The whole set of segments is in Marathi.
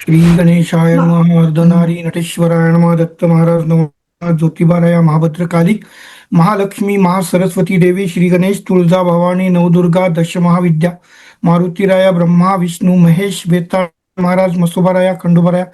श्री गणेशाय नमः. अर्धनारी नटेश्वराय नमः. दत्त महाराज नमः. ज्योतिबाराया महाभद्रकाली महालक्ष्मी महासरस्वती देवी श्री गणेश तुळजा भवानी नवदुर्गा दशमहाविद्या मारुतीराया ब्रह्मा विष्णू महेश बेताळ महाराज मसोबाराया खंडोबाराया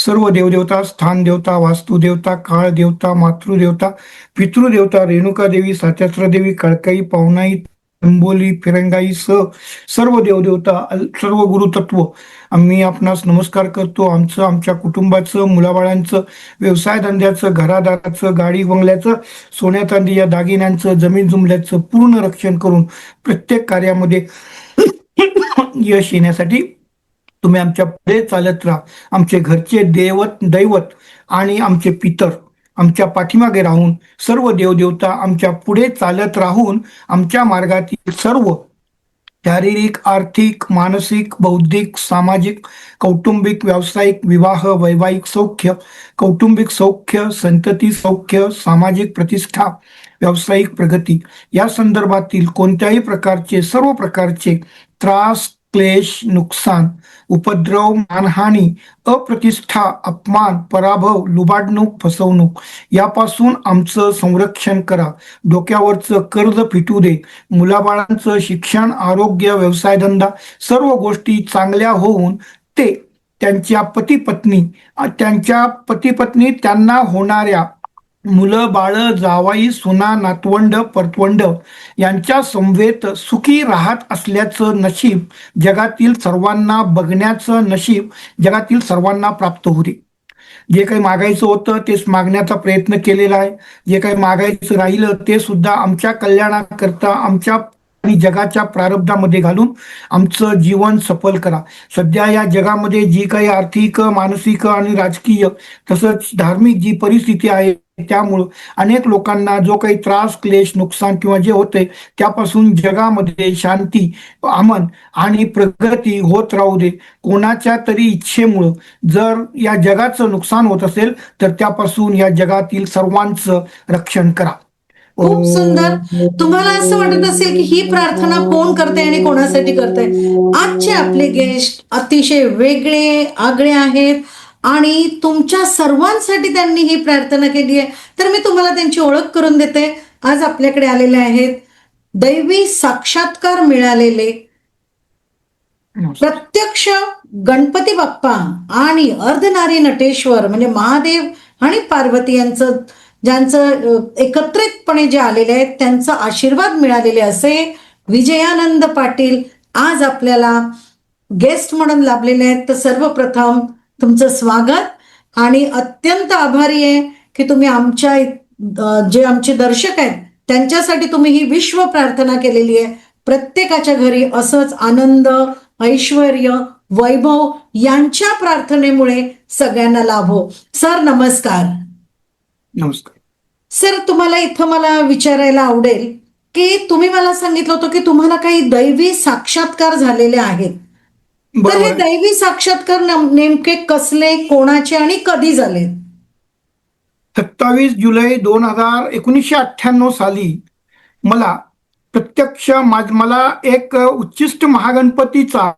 सर्व देवदेवता स्थान देवता वास्तुदेवता काळ देवता मातृदेवता पितृदेवता रेणुका देवी सात्यास्त्र देवी कळकाई पावनाई अंबोली फिरंगाई सर्व देवदेवता सर्व गुरुतत्व आम्ही आपणास नमस्कार करतो. आमच्या कुटुंबाचं मुलाबाळांचं व्यवसाय धंद्याचं घरादाराचं गाडी बंगल्याचं सोन्या चांदी या दागिन्यांचं जमीन जुमल्याचं पूर्ण रक्षण करून प्रत्येक कार्यामध्ये यश येण्यासाठी तुम्ही आमच्या पुढे चालत राहा. आमचे घरचे दैवत आणि आमचे पितर आमच्या पाठीमागे राहून सर्व देवदेवता आमच्या पुढे चालत राहून आमच्या मार्गातील सर्व शारीरिक आर्थिक मानसिक बौद्धिक सामाजिक कौटुंबिक व्यावसायिक विवाह वैवाहिक सौख्य कौटुंबिक सौख्य संतती सौख्य सामाजिक प्रतिष्ठा व्यावसायिक प्रगती या संदर्भातील कोणत्याही प्रकारचे सर्व प्रकारचे त्रास क्लेश नुकसान उपद्रव मानहानी अप्रतिष्ठा अपमान पराभव लुबाडणूक फसवणूक यापासून आमचं संरक्षण करा. डोक्यावरचं कर्ज फिटू दे. मुलाबाळांचं शिक्षण आरोग्य व्यवसाय धंदा सर्व गोष्टी चांगल्या होऊन ते त्यांच्या पती पत्नी त्यांना होणाऱ्या मुलं बाळ जावाई सुना नातवंड परतवंड यांच्या समवेत सुखी राहत असल्याचं नशीब जगातील सर्वांना बघण्याचं नशीब जगातील सर्वांना प्राप्त होते. जे काही मागायचं होतं तेच मागण्याचा प्रयत्न केलेला आहे. जे काही मागायचं राहिलं ते सुद्धा आमच्या कल्याणाकरता आमच्या आणि जगाच्या प्रारब्धामध्ये घालून आमचं जीवन सफल करा. सध्या या जगामध्ये जी काही आर्थिक मानसिक आणि राजकीय तसंच धार्मिक जी परिस्थिती आहे त्यामुळं अनेक लोकांना जो काही त्रास क्लेश नुकसान किंवा जे होते त्यापासून जगामध्ये शांती अमन आणि प्रगती होत राहू दे. कोणाच्या तरी इच्छेमुळं जर या जगाचं नुकसान होत असेल तर त्यापासून या जगातील सर्वांचं रक्षण करा. खूप सुंदर. तुम्हाला असं वाटत असेल की ही प्रार्थना कोण करते आणि कोणासाठी करते? आजचे आपले गेस्ट अतिशय वेगळे आगळे आहेत आणि तुमच्या सर्वांसाठी त्यांनी ही प्रार्थना केली आहे. तर मी तुम्हाला त्यांची ओळख करून देते. आज आपल्याकडे आलेले आहेत दैवी साक्षात्कार मिळालेले प्रत्यक्ष गणपती बाप्पा आणि अर्धनारी नटेश्वर म्हणजे महादेव आणि पार्वती यांचं ज्यांचं एकत्रितपणे जे आलेले आहेत त्यांचा आशीर्वाद मिळालेले असे विजयानंद पाटील आज आपल्याला गेस्ट म्हणून लाभलेले आहेत. तर सर्वप्रथम तुमचं स्वागत आणि अत्यंत आभारी आहे की तुम्ही आमच्या जे आमचे दर्शक आहेत त्यांच्यासाठी तुम्ही ही विश्व प्रार्थना केलेली आहे. प्रत्येकाच्या घरी असंच आनंद ऐश्वर्य वैभव यांच्या प्रार्थनेमुळे सगळ्यांना लाभो. सर नमस्कार. नमस्कार सर. तुम्हाला इथं मला विचारायला आवडेल की तुम्ही मला सांगितलं होतं की तुम्हाला काही दैवी साक्षात्कार झालेले आहेत. तर हे दैवी साक्षात्कार नेमके कसले कोणाचे आणि कधी झाले? 27 जुलै 1998 साली मला प्रत्यक्ष मला एक उच्चिष्ट महागणपतीचा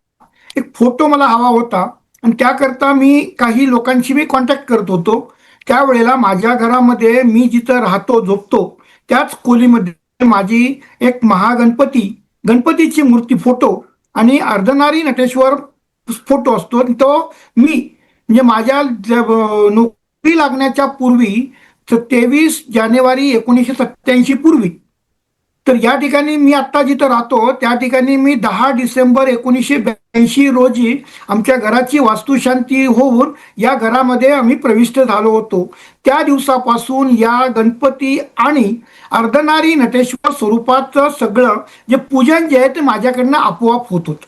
एक फोटो मला हवा होता आणि त्याकरता मी काही लोकांशी मी कॉन्टॅक्ट करत होतो. त्यावेळेला माझ्या घरामध्ये मी जिथं राहतो झोपतो त्याच खोलीमध्ये माझी एक गणपतीची मूर्ती फोटो आणि अर्धनारी नटेश्वर फोटो असतो. तो मी म्हणजे माझ्या नोकरी लागण्याच्या पूर्वी 23 जानेवारी 1987 पूर्वी तर या ठिकाणी मी आता जिथं राहतो त्या ठिकाणी मी 10 डिसेंबर 1982 रोजी आमच्या घराची वास्तुशांती होऊन या घरामध्ये आम्ही प्रविष्ट झालो होतो. त्या दिवसापासून या गणपती आणि अर्धनारी नटेश्वर स्वरूपाचं सगळं जे पूजन जे आहे ते माझ्याकडनं आपोआप होत होतं.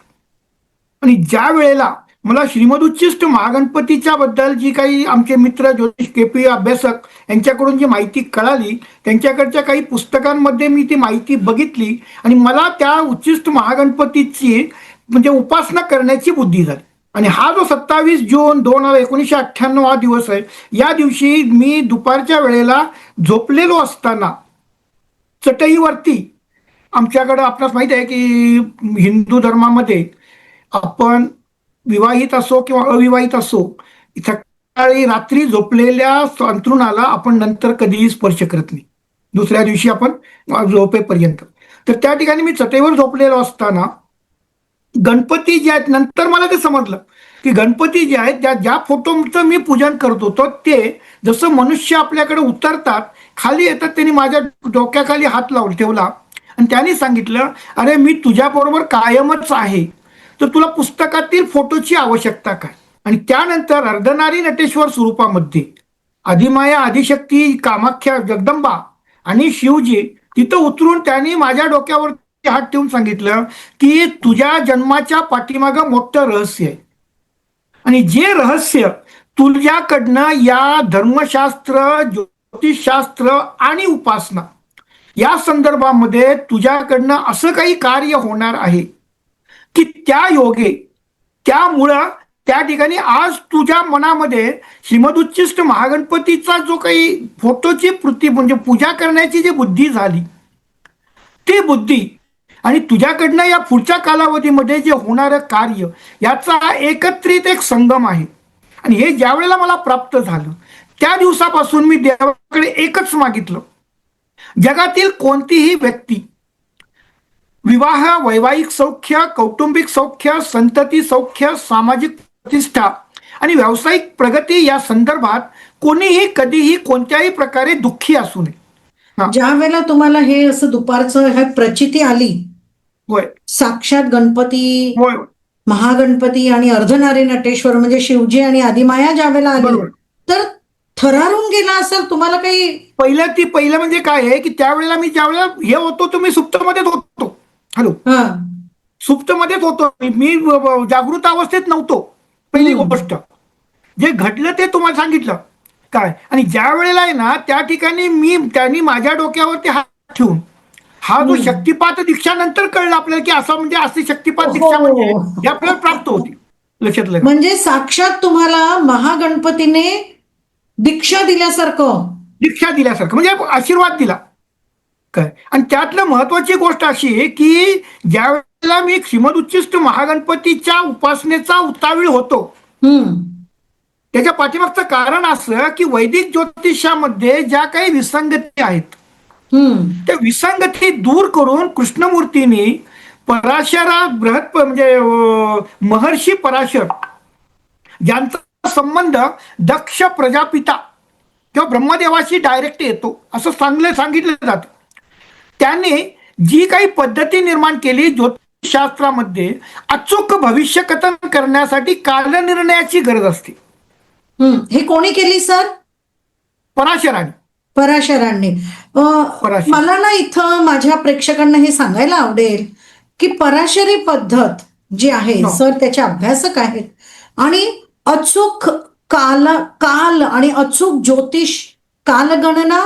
आणि ज्या वेळेला मला श्रीमद उच्चिष्ट महागणपतीच्या बद्दल जी काही आमचे मित्र ज्योतिष केपी अभ्यासक यांच्याकडून जी माहिती कळाली त्यांच्याकडच्या काही पुस्तकांमध्ये मी ती माहिती बघितली आणि मला त्या उच्चिष्ट महागणपतीची म्हणजे उपासना करण्याची बुद्धी झाली. आणि हा जो 27 जून 1998 हा दिवस आहे या दिवशी मी दुपारच्या वेळेला झोपलेलो असताना चटईवरती आमच्याकडं आपणास माहिती आहे की हिंदू धर्मामध्ये आपण विवाहित असो किंवा अविवाहित असो, सकाळी रात्री झोपलेल्या अंथरुणाला आपण नंतर कधीही स्पर्श करत नाही, दुसऱ्या दिवशी आपण झोपेपर्यंत. तर त्या ठिकाणी मी चटईवर झोपलेलो असताना गणपती जे आहेत, नंतर मला ते समजलं की गणपती जे आहेत, ज्या फोटोचं मी पूजन करत होतो ते जसं मनुष्य आपल्याकडे उतरतात खाली येतात, त्यांनी माझ्या डोक्याखाली हात लावून ठेवला आणि त्यांनी सांगितलं, अरे मी तुझ्याबरोबर कायमच आहे, तर तुला पुस्तकातील फोटोची आवश्यकता काय. आणि त्यानंतर अर्धनारी नटेश्वर स्वरूपामध्ये आदिमाया, आदिशक्ती, कामाख्या, जगदंबा आणि शिवजी तिथं उतरून त्यांनी माझ्या डोक्यावर हात ठेवून सांगितलं की तुझ्या जन्माच्या पाठीमागं मोठं रहस्य आहे आणि जे रहस्य तुझ्याकडनं या धर्मशास्त्र, ज्योतिषशास्त्र आणि उपासना या संदर्भामध्ये तुझ्याकडनं असं काही कार्य होणार आहे की त्या योगे, त्यामुळं त्या ठिकाणी आज तुझ्या मनामध्ये श्रीमदुच्चिष्ट महागणपतीचा जो काही फोटोची कृती म्हणजे पूजा करण्याची जी बुद्धी झाली, ती बुद्धी आणि तुझ्याकडनं या पुढच्या कालावधीमध्ये जे होणारं कार्य याचा एकत्रित एक संगम आहे. आणि हे ज्या वेळेला मला प्राप्त झालं त्या दिवसापासून मी देवाकडे एकच मागितलं, जगातील कोणतीही व्यक्ती विवाह, वैवाहिक सौख्य, कौटुंबिक सौख्य, संतती सौख्य, सामाजिक प्रतिष्ठा आणि व्यावसायिक प्रगती या संदर्भात कोणीही कधीही कोणत्याही प्रकारे दुःखी असू नये. ज्या वेळेला तुम्हाला हे असं दुपारचं हे प्रचिती आली, होय साक्षात गणपती, होय महागणपती आणि अर्धनारी नटेश्वर म्हणजे शिवजी आणि आदिमाया ज्या वेळेला आली, बरोबर. तर थरारून गेला असेल तुम्हाला काही? पहिलं म्हणजे काय आहे की त्यावेळेला मी ज्या वेळेला हे होतो तुम्ही सुप्तमध्येच होतो. हॅलो, सुप्तमध्येच होतो मी, जागृत अवस्थेत नव्हतो. पहिली गोष्ट जे घडलं ते तुम्हाला सांगितलं काय. आणि ज्या वेळेला आहे ना त्या ठिकाणी त्यांनी माझ्या डोक्यावरती हात ठेवून हा जो शक्तिपात दीक्षा नंतर कळलं आपल्याला की असं म्हणजे अशी शक्तिपात दीक्षा म्हणजे हे आपल्याला प्राप्त होती. लक्षात लगा, म्हणजे साक्षात तुम्हाला महागणपतीने दीक्षा दिल्यासारखं म्हणजे आशीर्वाद दिला काय. आणि त्यातलं महत्वाची गोष्ट अशी आहे की ज्या वेळेला मी श्रीमदुच्चिष्ट महागणपतीच्या उपासनेचा उतावीळ होतो, त्याच्या पाठीमागचं कारण असं की वैदिक ज्योतिषामध्ये ज्या काही विसंगती आहेत त्या विसंगती दूर करून कृष्णमूर्तींनी पराशरा म्हणजे महर्षी पराशर ज्यांचा संबंध दक्ष प्रजापिता किंवा ब्रह्मदेवाशी डायरेक्ट येतो असं सांगितलं जातं, त्यांनी जी काही पद्धती निर्माण केली ज्योतिषशास्त्रामध्ये अचूक भविष्य कथन करण्यासाठी कालनिर्णयाची गरज असते. हे कोणी केली सर? पराशरांनी. मला ना इथं माझ्या प्रेक्षकांना हे सांगायला आवडेल की पराशरी पद्धत जी आहे सर त्याचे अभ्यासक आहेत आणि अचूक काल आणि अचूक ज्योतिष कालगणना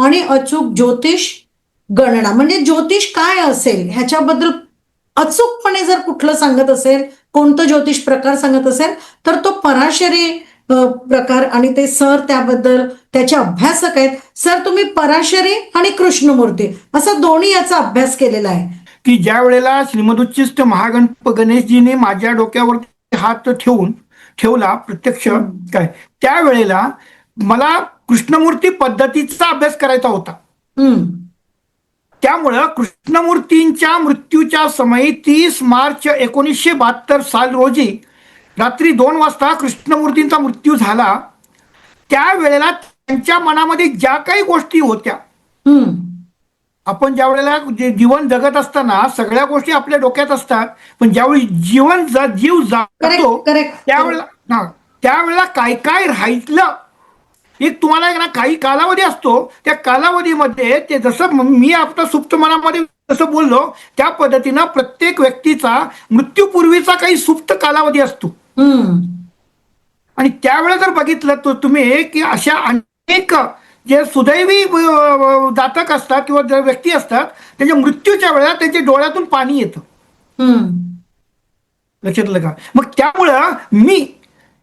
आणि अचूक ज्योतिष गणना म्हणजे ज्योतिष काय असेल ह्याच्याबद्दल अचूकपणे जर कुठलं सांगत असेल, कोणतं ज्योतिष प्रकार सांगत असेल तर तो पराशरी प्रकार आणि ते सर त्याबद्दल त्याचे अभ्यासक आहेत. सर तुम्ही पराशरी आणि कृष्णमूर्ती असा दोन्ही याचा अभ्यास केलेला आहे की ज्या वेळेला श्रीमदुच्चिष्ट गणेशजीने माझ्या डोक्यावर हात ठेवला प्रत्यक्ष काय, त्यावेळेला मला कृष्णमूर्ती पद्धतीचा अभ्यास करायचा होता. त्यामुळं कृष्णमूर्तींच्या मृत्यूच्या समयी 30 मार्च 1972 साल रोजी रात्री 2 वाजता कृष्णमूर्तींचा मृत्यू झाला. त्यावेळेला त्यांच्या मनामध्ये ज्या काही गोष्टी होत्या, आपण ज्या वेळेला जीवन जगत असताना सगळ्या गोष्टी आपल्या डोक्यात असतात, पण ज्यावेळी जीव जातो त्यावेळेला काय काय राहिलं एक तुम्हाला ना काही कालावधी असतो, त्या कालावधीमध्ये ते जसं मी आता सुप्त मनामध्ये जसं बोललो त्या पद्धतीनं प्रत्येक व्यक्तीचा मृत्यूपूर्वीचा काही सुप्त कालावधी असतो. आणि त्यावेळेला जर बघितलं तर तुम्ही की अशा अनेक जे सुदैवी जातक असतात किंवा व्यक्ती असतात त्यांच्या मृत्यूच्या वेळेला त्यांच्या डोळ्यातून पाणी येतं. लक्षात का. मग त्यामुळं मी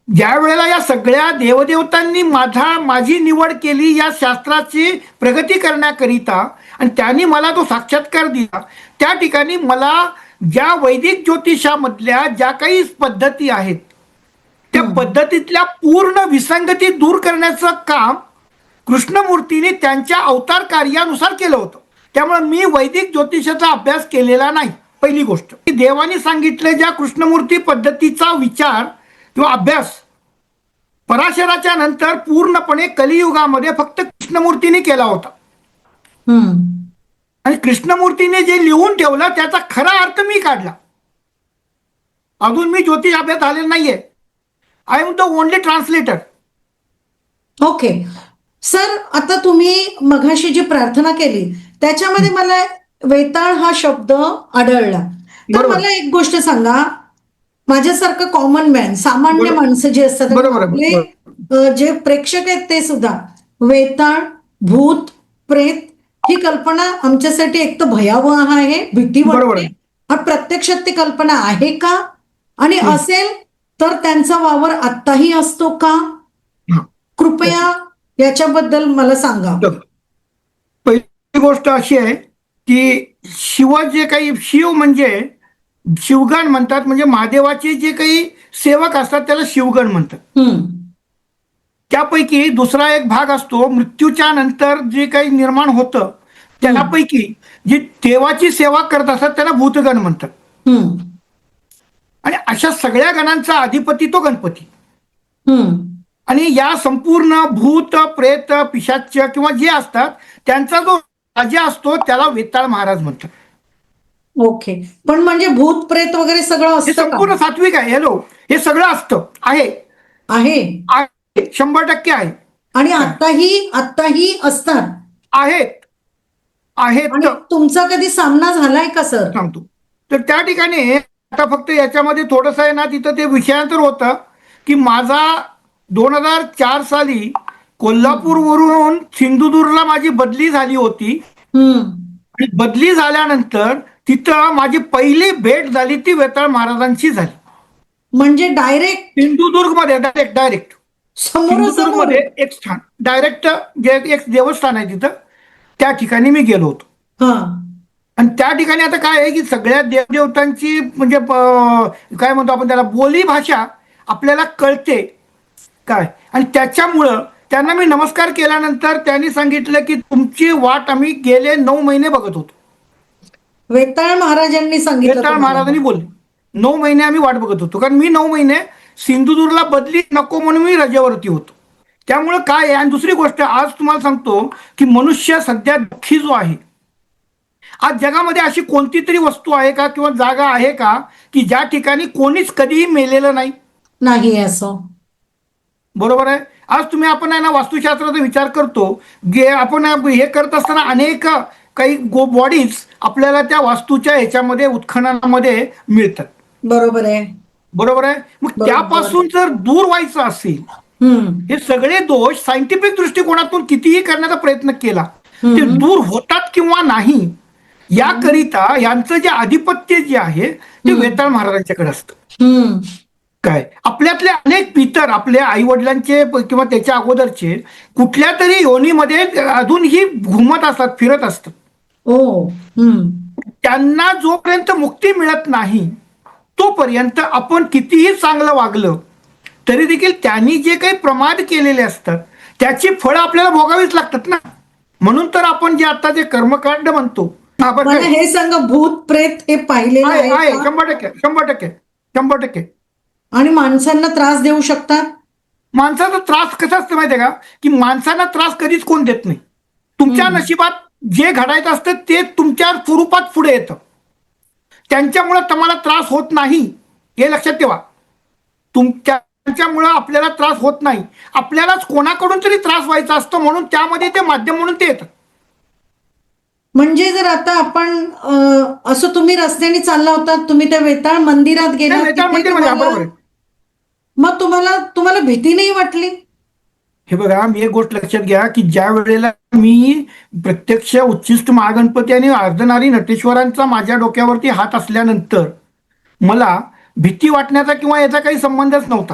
ज्या वेळेला या सगळ्या देवदेवतांनी माझी निवड केली या शास्त्राची प्रगती करण्याकरिता आणि त्यांनी मला तो साक्षात्कार दिला, त्या ठिकाणी मला ज्या वैदिक ज्योतिषामधल्या ज्या काही पद्धती आहेत त्या पद्धतीतल्या पूर्ण विसंगती दूर करण्याचं काम कृष्णमूर्तीने त्यांच्या अवतार कार्यानुसार केलं होतं. त्यामुळे मी वैदिक ज्योतिषाचा अभ्यास केलेला नाही. पहिली गोष्ट, देवाने सांगितले ज्या कृष्णमूर्ती पद्धतीचा विचार किंवा अभ्यास पराशराच्या नंतर पूर्णपणे कलियुगामध्ये फक्त कृष्णमूर्तीने केला होता. आणि कृष्णमूर्तीने जे लिहून ठेवलं त्याचा खरा अर्थ मी काढला. अजून मी ज्योतिष अभ्यास झालेला नाहीये. I am the only translator. Okay sir, आता तुम्ही मघाशी जी प्रार्थना केली त्याच्यामध्ये मला वेताळ हा शब्द आढळला. तर बरोबर. मला एक गोष्ट सांगा, माझ्यासारखं कॉमन मॅन, सामान्य बरोबर. माणसं जे असतात, बरोबर, आपले जे प्रेक्षक आहेत ते सुद्धा वेताळ, भूत, प्रेत ही कल्पना आमच्यासाठी एक तर भयावह आहे, भीती बरोबर वाटते. आहे. आणि प्रत्यक्षात ती कल्पना आहे का, आणि असेल तर त्यांचा वावर आत्ताही असतो का? कृपया याच्याबद्दल मला सांगा. पहिली गोष्ट अशी आहे की शिव जे काही, शिव म्हणजे शिवगण म्हणतात, म्हणजे महादेवाचे जे काही सेवक असतात त्याला शिवगण म्हणतात. त्यापैकी दुसरा एक भाग असतो मृत्यूच्या नंतर जे काही निर्माण होतं त्यापैकी जी देवाची सेवा करत असतात त्याला भूतगण म्हणतात. आणि अशा सगळ्या गणांचा अधिपती तो गणपती. आणि या संपूर्ण भूत, प्रेत, पिशाच किंवा जे असतात त्यांचा जो राजा असतो त्याला वेताळ महाराज म्हणतात. ओके, पण म्हणजे भूत प्रेत वगैरे सगळं हे असतं संपूर्ण का? सात्विक आहे. हॅलो, हे सगळं असतं, आहे आहे, 100% आहे. आणि आत्ताही असतात, आहेत. आणि तुमचा कधी सामना झालाय का सर? सांगतो. तर त्या ठिकाणी आता फक्त याच्यामध्ये थोडंसं आहे ना, तिथं ते विषयांतर होतं की माझा 2004 साली कोल्हापूरवरून सिंधुदुर्गला माझी बदली झाली होती. आणि बदली झाल्यानंतर तिथं माझी पहिली भेट झाली ती वेताळ महाराजांची झाली. म्हणजे डायरेक्ट सिंधुदुर्ग मध्ये डायरेक्ट समोरासमोर? सिंधुदुर्गमध्ये एक स्थान डायरेक्ट जे एक देवस्थान आहे तिथं, त्या ठिकाणी मी गेलो होतो. आणि त्या ठिकाणी आता काय आहे की सगळ्या देवदेवतांची म्हणजे काय म्हणतो आपण त्याला, बोली भाषा आपल्याला कळते काय. आणि त्याच्यामुळं त्यांना मी नमस्कार केल्यानंतर त्यांनी सांगितलं की तुमची वाट आम्ही गेले 9 महिने बघत होतो. वेताळ महाराजांनी सांगितलं वेताळ तुम्हाला? महाराजांनी बोलले 9 महिने आम्ही वाट बघत होतो, कारण मी 9 महिने सिंधुदुर्गला बदली नको म्हणून मी रजेवरती होतो. त्यामुळं काय आहे. आणि दुसरी गोष्ट आज तुम्हाला सांगतो की मनुष्य सध्या दुःखी जो आहे, आज जगामध्ये अशी कोणती तरी वस्तू आहे का किंवा जागा आहे का की ज्या ठिकाणी कोणीच कधीही मेलेलं नाही असं? बरोबर आहे. आज तुम्ही आपण आहे ना वास्तुशास्त्राचा विचार करतो, आपण हे करत असताना अनेक काही बॉडीज आपल्याला त्या वास्तूच्या ह्याच्यामध्ये उत्खननामध्ये मिळतात. बरोबर आहे. बरोबर आहे. मग त्यापासून जर दूर व्हायचं असेल, हे सगळे दोष सायंटिफिक दृष्टिकोनातून कितीही करण्याचा प्रयत्न केला ते दूर होतात किंवा नाही, याकरिता यांचं जे आधिपत्य जे आहे ते वेताळ महाराजांच्याकडे असतं. काय आपल्यातले अनेक पितर आपल्या आई वडिलांचे किंवा त्याच्या अगोदरचे कुठल्या तरी योनीमध्ये अजूनही घुमत असतात, फिरत असतात. त्यांना जोपर्यंत मुक्ती मिळत नाही तोपर्यंत आपण कितीही चांगलं वागलं तरी देखील त्यांनी जे काही प्रमाद केलेले असतात त्याची फळं आपल्याला भोगावीच लागतात ना. म्हणून तर आपण जे आता जे कर्मकांड म्हणतो, हे सांगा, भूत प्रेत हे पाहिलेलं आहे? 100%. आणि माणसांना त्रास देऊ शकतात? माणसाचा त्रास कसा असतं माहितीये का, की माणसांना त्रास कधीच कोण देत नाही. तुमच्या नशिबात जे घडायचं असतं ते तुमच्या स्वरूपात पुढे येतं. त्यांच्यामुळे तुम्हाला त्रास होत नाही हे लक्षात ठेवा. त्यांच्यामुळे आपल्याला त्रास होत नाही, आपल्यालाच कोणाकडून तरी त्रास व्हायचा असतो, म्हणून त्यामध्ये ते माध्यम म्हणून ते येतं. म्हणजे जर आता आपण असं तुम्ही रस्त्याने चालला होता, तुम्ही त्या वेताळ मंदिरात गेला, मग तुम्हाला भीती नाही वाटली? हे बघा, मी एक गोष्ट लक्षात घ्या की ज्या वेळेला मी प्रत्यक्ष उच्छिष्ट महागणपती आणि अर्धनारी नटेश्वरांचा माझ्या डोक्यावरती हात असल्यानंतर मला भीती वाटण्याचा किंवा याचा काही संबंधच नव्हता.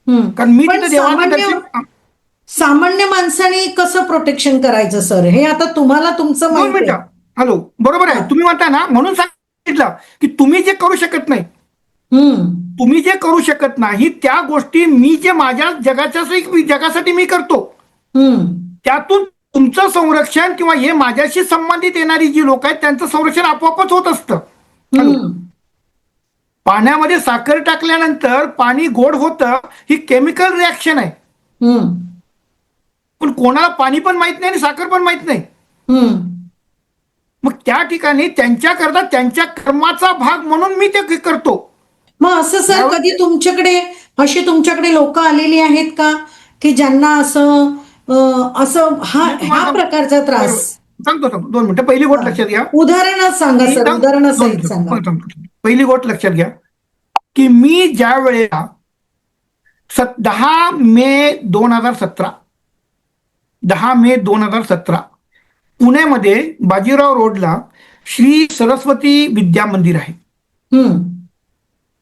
कारण मी तिथे देवाचं दर्शन. सामान्य माणसाने कसं प्रोटेक्शन करायचं सर, हे आता तुम्हाला तुमचं माहिती आहे. हॅलो, बरोबर आहे. तुम्ही म्हणता ना, म्हणून सांगितलं की तुम्ही जे करू शकत नाही हम्म. तुम्ही जे करू शकत नाही त्या गोष्टी मी जे माझ्या जगासाठी मी करतो, हम्म. त्यातून तुमचं संरक्षण किंवा हे माझ्याशी संबंधित येणारी जी लोक आहेत त्यांचं संरक्षण आपोआपच होत असतं. हम्म. पाण्यामध्ये साखर टाकल्यानंतर पाणी गोड होतं, ही केमिकल रिॲक्शन आहे. हम्म. पण कोणाला पाणी पण माहित नाही आणि साखर पण माहित नाही. हम्म. मग त्या ठिकाणी त्यांच्याकरता त्यांच्या कर्माचा भाग म्हणून मी ते करतो. मग असं सर कधी तुमच्याकडे लोक आलेली आहेत का की ज्यांना असं ह्या प्रकारचा त्रास? सांगतो 2 मिनिटं. पहिली गोष्ट लक्षात घ्या. उदाहरण सांगा सर, उदाहरणासहित सांगा. पहिली गोष्ट लक्षात घ्या की मी ज्या वेळेला 10 मे 2017 10 मे 2017 पुण्यामध्ये बाजीराव रोडला श्री सरस्वती विद्या मंदिर आहे. हम्म.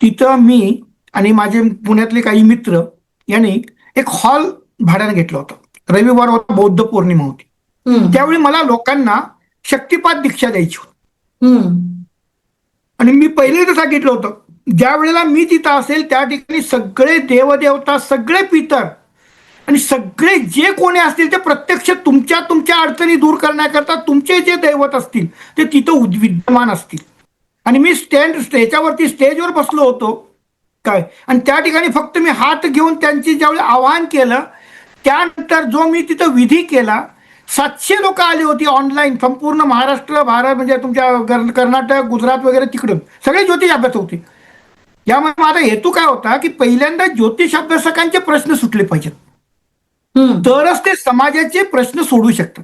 तिथं मी आणि माझे पुण्यातले काही मित्र यांनी एक हॉल भाड्याने घेतला होता. रविवार होता, बौद्ध पौर्णिमा होती. हम्म. त्यावेळी मला लोकांना शक्तिपात दीक्षा द्यायची होती. हम्म. आणि मी पहिले तर सांगितलं होतं, ज्या वेळेला मी तिथं असेल त्या ठिकाणी सगळे देवदेवता, सगळे पितर आणि सगळे जे कोणी असतील ते प्रत्यक्ष तुमच्या अडचणी दूर करण्याकरता तुमचे जे दैवत असतील ते तिथं विद्यमान असतील. आणि मी स्टेजवर बसलो होतो काय, आणि त्या ठिकाणी फक्त मी हात घेऊन त्यांची ज्यावेळी आवाहन केलं, त्यानंतर जो मी तिथं विधी केला, 700 लोक आली होती ऑनलाईन. संपूर्ण महाराष्ट्र, भारत म्हणजे तुमच्या कर्नाटक, गुजरात वगैरे तिकडून सगळे ज्योतिष अभ्यास होते. यामुळे माझा हेतू काय होता की पहिल्यांदा ज्योतिष अभ्यासकांचे प्रश्न सुटले पाहिजेत, तरच ते समाजाचे प्रश्न सोडू शकतात.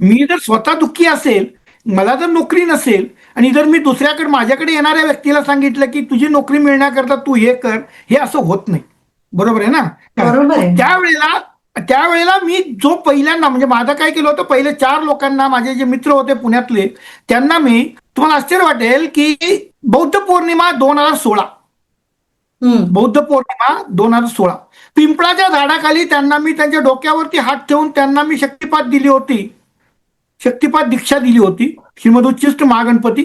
मी जर स्वतः दुःखी असेल, मला जर नोकरी नसेल आणि जर मी दुसऱ्याकडे माझ्याकडे येणाऱ्या व्यक्तीला सांगितलं की तुझी नोकरी मिळण्याकरता तू हे कर, हे असं होत नाही. बरोबर आहे ना? त्यावेळेला मी जो पहिल्यांदा म्हणजे माझं काय केलं होतं, पहिले 4 लोकांना, माझे जे मित्र होते पुण्यातले, त्यांना मी, तुम्हाला आश्चर्य वाटेल की बौद्ध पौर्णिमा 2016 पिंपळाच्या झाडाखाली त्यांना मी त्यांच्या डोक्यावरती हात ठेवून त्यांना मी शक्तिपात दिली होती, शक्तिपात दीक्षा दिली होती, श्रीमद उच्चिष्ट महागणपती.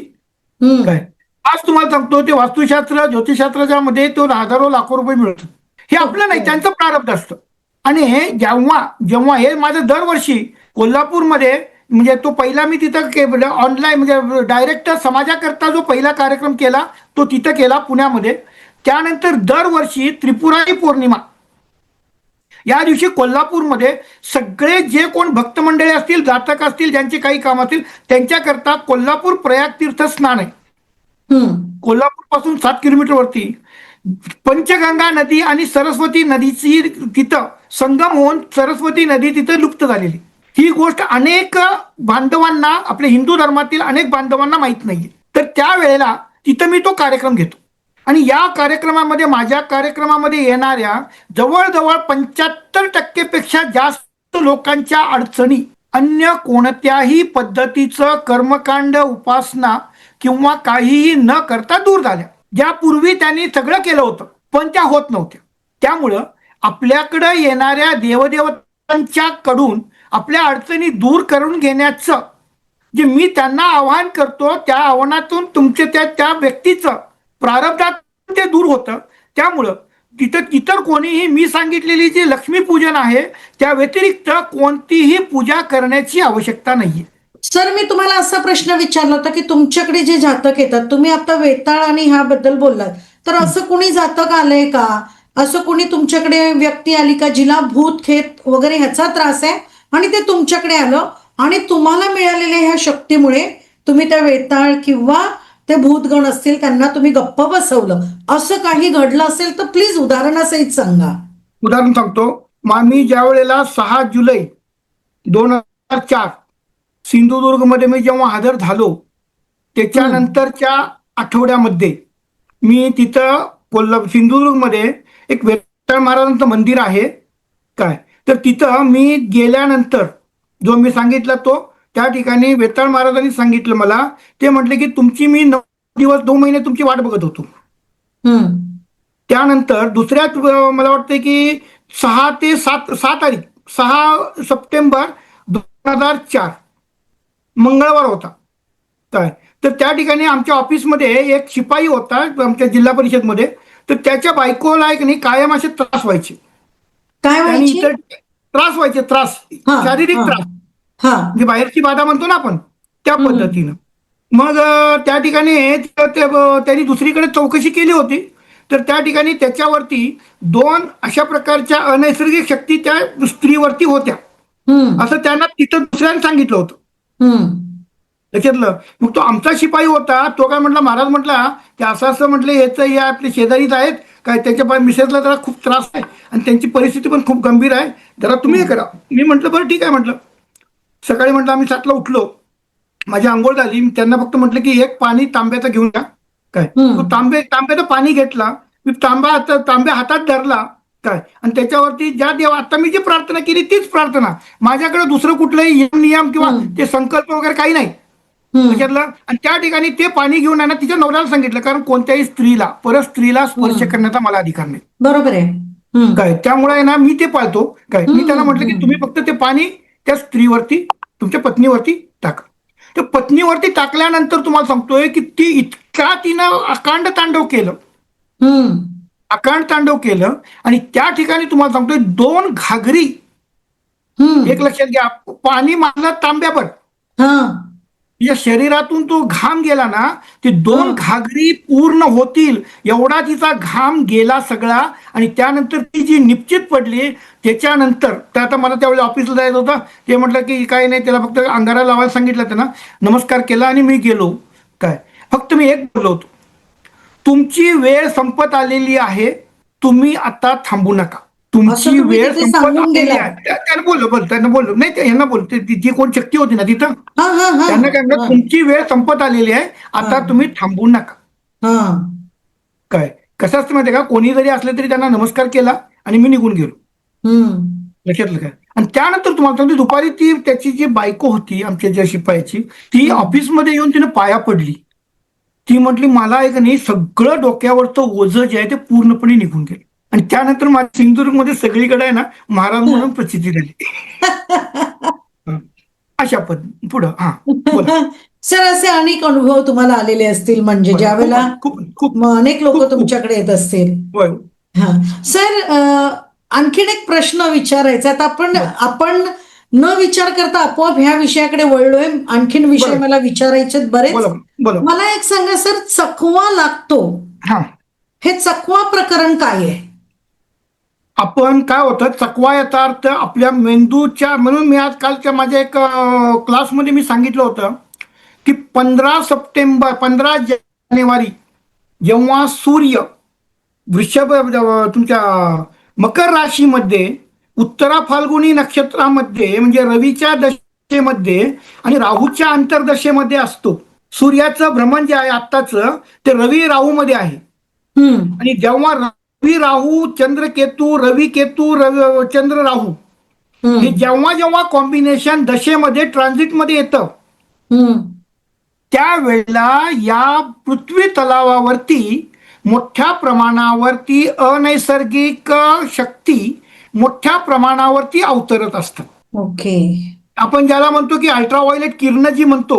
काय आज तुम्हाला सांगतो, ते वास्तुशास्त्र ज्योतिषशास्त्राच्या मध्ये तो हजारो लाखो रुपये मिळतो. हे आपलं नाही, त्यांचं प्रारब्ध असतं. आणि जेव्हा हे माझं दरवर्षी कोल्हापूरमध्ये, म्हणजे तो पहिला मी तिथं ऑनलाईन म्हणजे डायरेक्ट समाजाकरता जो पहिला कार्यक्रम केला तो तिथं केला पुण्यामध्ये. त्यानंतर दरवर्षी त्रिपुरारी पौर्णिमा या दिवशी कोल्हापूरमध्ये सगळे जे कोण भक्त मंडळी असतील, जातक असतील, ज्यांचे काही काम असतील, त्यांच्याकरता कोल्हापूर प्रयाग तीर्थ स्नान आहे. कोल्हापूर पासून 7 किलोमीटरवरती पंचगंगा नदी आणि सरस्वती नदीची तिथं संगम होऊन सरस्वती नदी तिथं लुप्त झालेली. ही गोष्ट अनेक बांधवांना, आपल्या हिंदू धर्मातील अनेक बांधवांना माहीत नाहीये. तर त्यावेळेला तिथं मी तो कार्यक्रम घेतो आणि या कार्यक्रमामध्ये, माझ्या कार्यक्रमामध्ये येणाऱ्या जवळजवळ 75% पेक्षा जास्त लोकांच्या अडचणी अन्य कोणत्याही पद्धतीचं कर्मकांड, उपासना किंवा काहीही न करता दूर झाल्या. ज्यापूर्वी त्यांनी सगळं केलं होतं पण त्या होत नव्हत्या. त्यामुळं आपल्याकडं येणाऱ्या देवदेवतांच्या कडून आपल्या अडचणी दूर करून घेण्याचं जे मी त्यांना आवाहन करतो, त्या आव्हानातून तुमचे त्या व्यक्तीचं प्रारब्धात ते दूर होतं. त्यामुळं तिथं इतर कोणीही मी सांगितलेली जी लक्ष्मीपूजन आहे त्या व्यतिरिक्त कोणतीही पूजा करण्याची आवश्यकता नाहीये. सर, मी तुम्हाला असा प्रश्न विचारला होता की तुमच्याकडे जे जातक येतात, तुम्ही आता वेताळ आणि ह्याबद्दल बोललात, तर असं कोणी जातक आलंय का, असं कोणी तुमच्याकडे व्यक्ती आली का जिला भूत खेत वगैरे ह्याचा त्रास आहे आणि ते तुमच्याकडे आलं आणि तुम्हाला मिळालेल्या ह्या शक्तीमुळे तुम्ही त्या वेताळ किंवा ते भूतगण असतील त्यांना तुम्ही गप्प बसवलं, असं काही घडलं असेल तर प्लीज उदाहरणासहित सांगा. उदाहरण सांगतो. मी ज्या वेळेला 6 जुलै 2004 सिंधुदुर्गमध्ये मी जेव्हा हजर झालो, त्याच्यानंतरच्या आठवड्यामध्ये मी तिथं सिंधुदुर्गमध्ये एक वेताळ महाराजांचं मंदिर आहे काय, तर तिथं मी गेल्यानंतर जो मी सांगितलं तो त्या ठिकाणी वेताळ महाराजांनी सांगितलं मला, ते म्हटले की तुमची मी 9 दिवस 2 महिने तुमची वाट बघत होतो. त्यानंतर दुसऱ्याच मला वाटतं की 6 सप्टेंबर 2004 मंगळवार होता काय, तर त्या ठिकाणी आमच्या ऑफिसमध्ये एक शिपाई होता आमच्या जिल्हा परिषदमध्ये. तर त्याच्या बायकोला एक नाही कायम असे त्रास व्हायचे. काय आणि व्हायची? इतर त्रास व्हायचे, त्रास, हा शारीरिक हा त्रास, हा. म्हणजे बाहेरची बाधा म्हणतो ना आपण, त्या हम्म. पद्धतीनं. मग त्या ठिकाणी त्यांनी दुसरीकडे चौकशी केली होती. तर त्या ठिकाणी त्याच्यावरती 2 अशा प्रकारच्या अनैसर्गिक शक्ती त्या स्त्रीवरती होत्या, हम्म. असं त्यांना तिथं दुसऱ्याने सांगितलं होतं. हम्म. त्याच्यातलं मग तो आमचा शिपाई होता, तो काय म्हटला, महाराज म्हटला की असं असं म्हटलं, याचं या आपले शेजारीच आहेत काय, त्याच्या मिसेसला जरा खूप त्रास आहे आणि त्यांची परिस्थिती पण खूप गंभीर आहे, जरा तुम्ही हे करा. मी म्हटलं बरं ठीक आहे म्हटलं. सकाळी म्हटलं आम्ही 7ला उठलो, माझी आंघोळ झाली, मी त्यांना फक्त म्हटलं की एक पाणी तांब्याचा घेऊन या काय. तो हम्म. तांब्याचं पाणी घेतला, मी तांब्या हातात धरला काय, आणि त्याच्यावरती ज्या देवा आता मी जी प्रार्थना केली तीच प्रार्थना, माझ्याकडे दुसरं कुठलंही नियम किंवा ते संकल्प वगैरे काही नाही हम्म. त्याच्यातलं. आणि त्या ठिकाणी ते पाणी घेऊन आहे ना तिच्या नवऱ्याला सांगितलं, कारण कोणत्याही स्त्रीला परत स्त्रीला स्पर्श करण्याचा मला अधिकार नाही बरोबर आहे. हम्म. काय. त्यामुळे आहे ना मी ते पाळतो काय. मी त्यांना म्हटलं की हम्म. तुम्ही फक्त ते पाणी त्या स्त्रीवरती, तुमच्या पत्नीवरती टाका. तर पत्नीवरती टाकल्यानंतर तुम्हाला सांगतोय की ती इतका तिनं अकांड तांडव केलं, हम्म. अकांड तांडव केलं. आणि त्या ठिकाणी तुम्हाला सांगतोय 2 घागरी, हम्म. एक लक्षात घ्या, पाणी मारलं तांब्याभर, हा. तिच्या शरीरातून तो घाम गेला ना, ते 2 घागरी पूर्ण होतील एवढा तिचा घाम गेला सगळा. आणि त्यानंतर ती जी निश्चित पडली त्याच्यानंतर, तर आता मला त्यावेळी ऑफिसला जायचं होतं, ते म्हटलं की काय नाही, त्याला फक्त अंगारा लावायला सांगितलं त्यांना, नमस्कार केला आणि मी गेलो काय. फक्त मी एक बोललो होतो, तुमची वेळ संपत आलेली आहे, तुम्ही आता थांबू नका, असं तुमची तुम्ही वेळ तिथे संपत सांगून आलेली गेलात? आहे. त्यांना बोललो त्यांना बोललो नाही, यांना बोलतो, जी कोण शक्ती होती ना तिथं, हा हा हा त्यांना काय म्हणलं, हा तुमची वेळ संपत आलेली आहे, आता तुम्ही थांबू नका हा. काय. कसं असतं माहिती का, कोणी जरी असलं तरी त्यांना नमस्कार केला आणि मी निघून गेलो, हम्म. लक्षातलं काय. आणि त्यानंतर तुम्हाला सांगतो, दुपारी ती त्याची जी बायको होती आमच्या ज्या शिपायाची, ती ऑफिसमध्ये येऊन तिने पाया पडली. ती म्हटली मला एक नाही, सगळं डोक्यावरचं ओझं जे आहे ते पूर्णपणे निघून गेलं. आणि त्यानंतर माझ्या सिंधुदुर्गमध्ये सगळीकडे आहे ना महाराज म्हणून प्रसिद्धी झाली. अशा पद्धती पुढं. हा बोला. सर, असे अनेक अनुभव तुम्हाला आलेले असतील, म्हणजे ज्या वेळेला खूप खूप अनेक लोक खूप खूप तुमच्याकडे येत असतील. होय. हा सर, आणखीन एक प्रश्न विचारायचा. आता आपण न विचार करता आपोआप ह्या विषयाकडे वळलोय. आणखीन विषय बरं. मला विचारायचे बरेच. बोला बोला. मला एक सांगा सर, चकवा लागतो, हा, हे चकवा प्रकरण काय आहे? आपण काय होतं, चकवा याचा अर्थ आपल्या मेंदूच्या, म्हणून मी आज कालच्या माझ्या एक क्लासमध्ये मी सांगितलं होतं की 15 जानेवारी जेव्हा सूर्य वृषभ तुमच्या मकर राशीमध्ये उत्तरा फाल्गुनी नक्षत्रामध्ये म्हणजे रवीच्या दशेमध्ये आणि राहूच्या अंतर्दशेमध्ये असतो. सूर्याचं भ्रमण जे आहे आत्ताचं ते रवी राहू मध्ये आहे. आणि जेव्हा रवी राहू चंद्र केतू, रवी केतू, चंद्र राहू, हे जेव्हा जेव्हा कॉम्बिनेशन दशेमध्ये ट्रान्झिटमध्ये येतं, त्यावेळेला या पृथ्वी तलावावरती मोठ्या प्रमाणावरती अनैसर्गिक शक्ती मोठ्या प्रमाणावरती अवतरत असतात. ओके. आपण ज्याला म्हणतो की अल्ट्राव्हायोलेट किरण जी म्हणतो,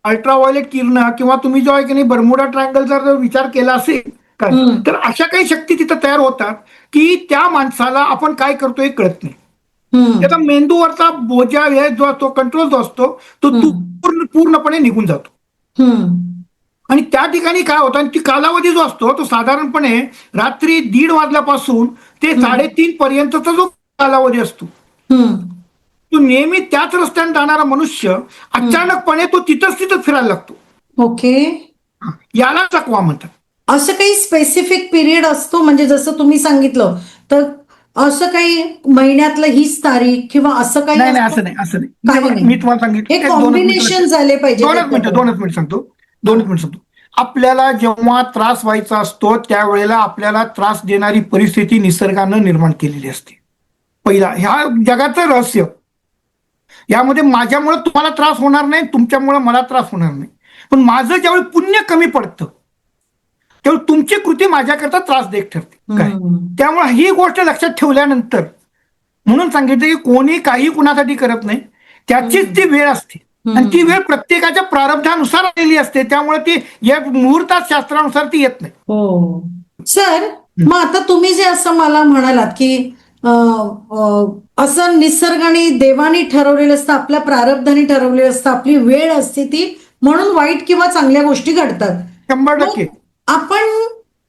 अल्ट्राव्हायोलेट किरण, किंवा तुम्ही जो आहे की नाही बर्मुडा ट्रायंगलचा जर विचार केला असेल काय, तर अशा काही शक्ती तिथं तयार होतात की त्या माणसाला आपण काय करतोय कळत नाही. त्याचा मेंदूवरचा बोजा आहे जो असतो, कंट्रोल जो असतो तो पूर्णपणे निघून जातो. आणि त्या ठिकाणी काय होतं, ती कालावधी जो असतो तो साधारणपणे रात्री 1:30 वाजल्यापासून ते 3:30 पर्यंतचा जो कालावधी असतो, तो नेहमी त्याच रस्त्याने जाणारा मनुष्य अचानकपणे तो तिथं फिरायला लागतो. ओके. याला चकवा म्हणतात. असं काही स्पेसिफिक पिरियड असतो, म्हणजे जसं तुम्ही सांगितलं, तर असं काही महिन्यातलं हीच तारीख किंवा असं काही? नाही, असं नाही. मी तुम्हाला सांगितलं, हे कॉम्बिनेशन झाले पाहिजे. दोनच मिनिट सांगतो. आपल्याला जेव्हा त्रास व्हायचा असतो त्यावेळेला आपल्याला त्रास देणारी परिस्थिती निसर्गानं निर्माण केलेली असते. पहिला ह्या जगाचं रहस्य, यामध्ये माझ्यामुळे तुम्हाला त्रास होणार नाही, तुमच्यामुळे मला त्रास होणार नाही. पण माझं ज्यावेळी पुण्य कमी पडतं त्यावेळी तुमची कृती माझ्याकरता त्रासदायक ठरते काय. त्यामुळे ही गोष्ट लक्षात ठेवल्यानंतर म्हणून सांगितलं की कोणी काही कुणासाठी करत नाही, त्याचीच ती वेळ असते. आणि ती वेळ प्रत्येकाच्या प्रारब्धानुसार आलेली असते, त्यामुळे ती या मुहूर्तात शास्त्रानुसार ती येत नाही. हो सर, मग आता तुम्ही जे असं मला म्हणालात की असं निसर्गाने देवाने ठरवलेलं असतं, आपल्या प्रारब्धाने ठरवलेलं असतं, आपली वेळ असते ती, म्हणून वाईट किंवा चांगल्या गोष्टी घडतात. 100%. आपण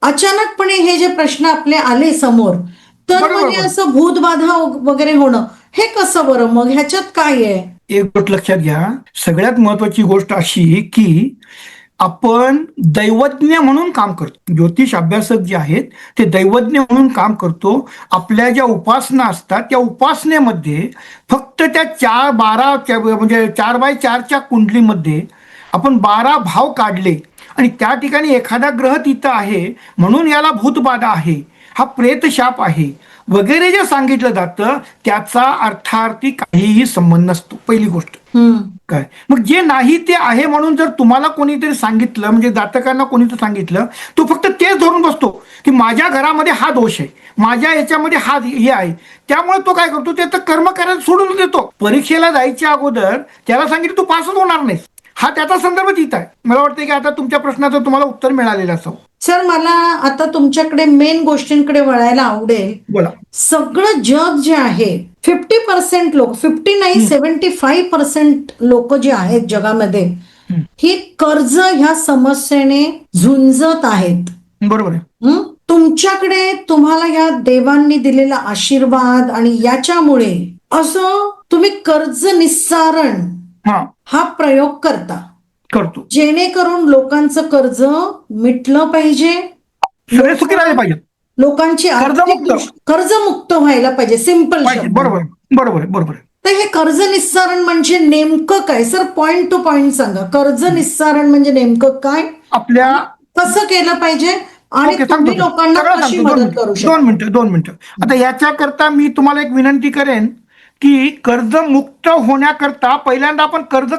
अचानकपणे हे जे प्रश्न आपले आले समोर, तर बरोबर, म्हणजे बरोबर. असं भूतबाधा वगैरे होणं हे कसं बरं, मग ह्याच्यात काय आहे? एक गोष्ट लक्षात घ्या, सगळ्यात महत्वाची गोष्ट अशी की आपण दैवज्ञ म्हणून काम करतो. ज्योतिष अभ्यासक जे आहेत ते दैवज्ञ म्हणून काम करतो. आपल्या ज्या उपासना असतात त्या उपासनेमध्ये फक्त त्या 12 म्हणजे 4x4च्या कुंडलीमध्ये आपण 12 भाव काढले आणि त्या ठिकाणी एखादा ग्रह तिथं आहे म्हणून याला भूतबाधा आहे, हा प्रेतशाप आहे वगैरे जे सांगितलं जातं त्याचा अर्थार्थी काहीही संबंध नसतो. पहिली गोष्ट काय, मग जे नाही ते आहे म्हणून जर तुम्हाला कोणीतरी सांगितलं, म्हणजे जातकांना कोणीतरी सांगितलं, तो फक्त तेच धरून बसतो की माझ्या घरामध्ये हा दोष आहे, माझ्या याच्यामध्ये हा हे आहे, त्यामुळे तो काय करतो, त्याचं कर्म करायला सोडून देतो. परीक्षेला जायच्या अगोदर त्याला सांगितलं तू पासच होणार नाही, हा त्याचा संदर्भ तिथं आहे. मला वाटतं की आता तुमच्या प्रश्नाचं तुम्हाला उत्तर मिळालेलं असावं. सर, मला आता तुमच्याकडे मेन गोष्टींकडे वळायला आवडेल. बोला. सगळं जग जे आहे, 50% लोक, 50 नाही 75% लोक जे आहेत जगामध्ये, ही कर्ज ह्या समस्येने झुंजत आहेत. बरोबर आहे. तुमच्याकडे तुम्हाला या देवांनी दिलेला आशीर्वाद आणि याच्यामुळे असं तुम्ही कर्ज निस्सारण हा प्रयोग करतो, जेणेकरून लोकांचं कर्ज मिटलं पाहिजे, सगळे सुखी राहिले पाहिजे, लोकांची कर्जमुक्त व्हायला पाहिजे. सिंपल. बरोबर बरोबर बरोबर. तर हे कर्ज निस्सारण म्हणजे नेमकं काय सर? पॉइंट टू पॉइंट सांगा. कर्ज निस्सारण म्हणजे नेमकं काय, आपल्या कसं केलं पाहिजे आणि तुम्ही लोकांना कशी मदत करू शकता? 2 मिनिटं. आता याच्याकरता मी तुम्हाला एक विनंती करेन की कर्जमुक्त होण्याकरता पहिल्यांदा आपण कर्ज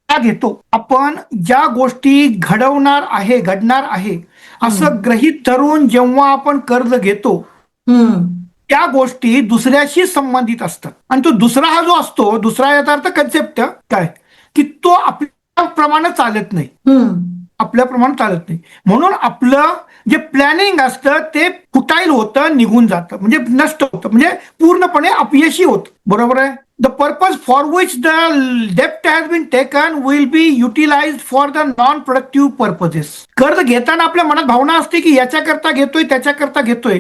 का घेतो, आपण ज्या गोष्टी घडणार आहे असं गृहीत धरून जेव्हा आपण कर्ज घेतो त्या गोष्टी दुसऱ्याशी संबंधित असतात. आणि तो दुसरा हा जो असतो, दुसरा याचा अर्थ कन्सेप्ट काय की तो आपल्याप्रमाणे चालत नाही, आपल्याप्रमाणे चालत नाही. म्हणून आपलं जे प्लॅनिंग असतं ते फुटाईल होतं, निघून जातं, म्हणजे नष्ट होतं, म्हणजे पूर्णपणे अपयशी होतं. बरोबर आहे. The purpose for which the debt has been taken will be utilized for the non-productive purposes. कर्ज घेताना आपल्या मनात भावना असते की याच्याकरता घेतोय, त्याच्याकरता घेतोय,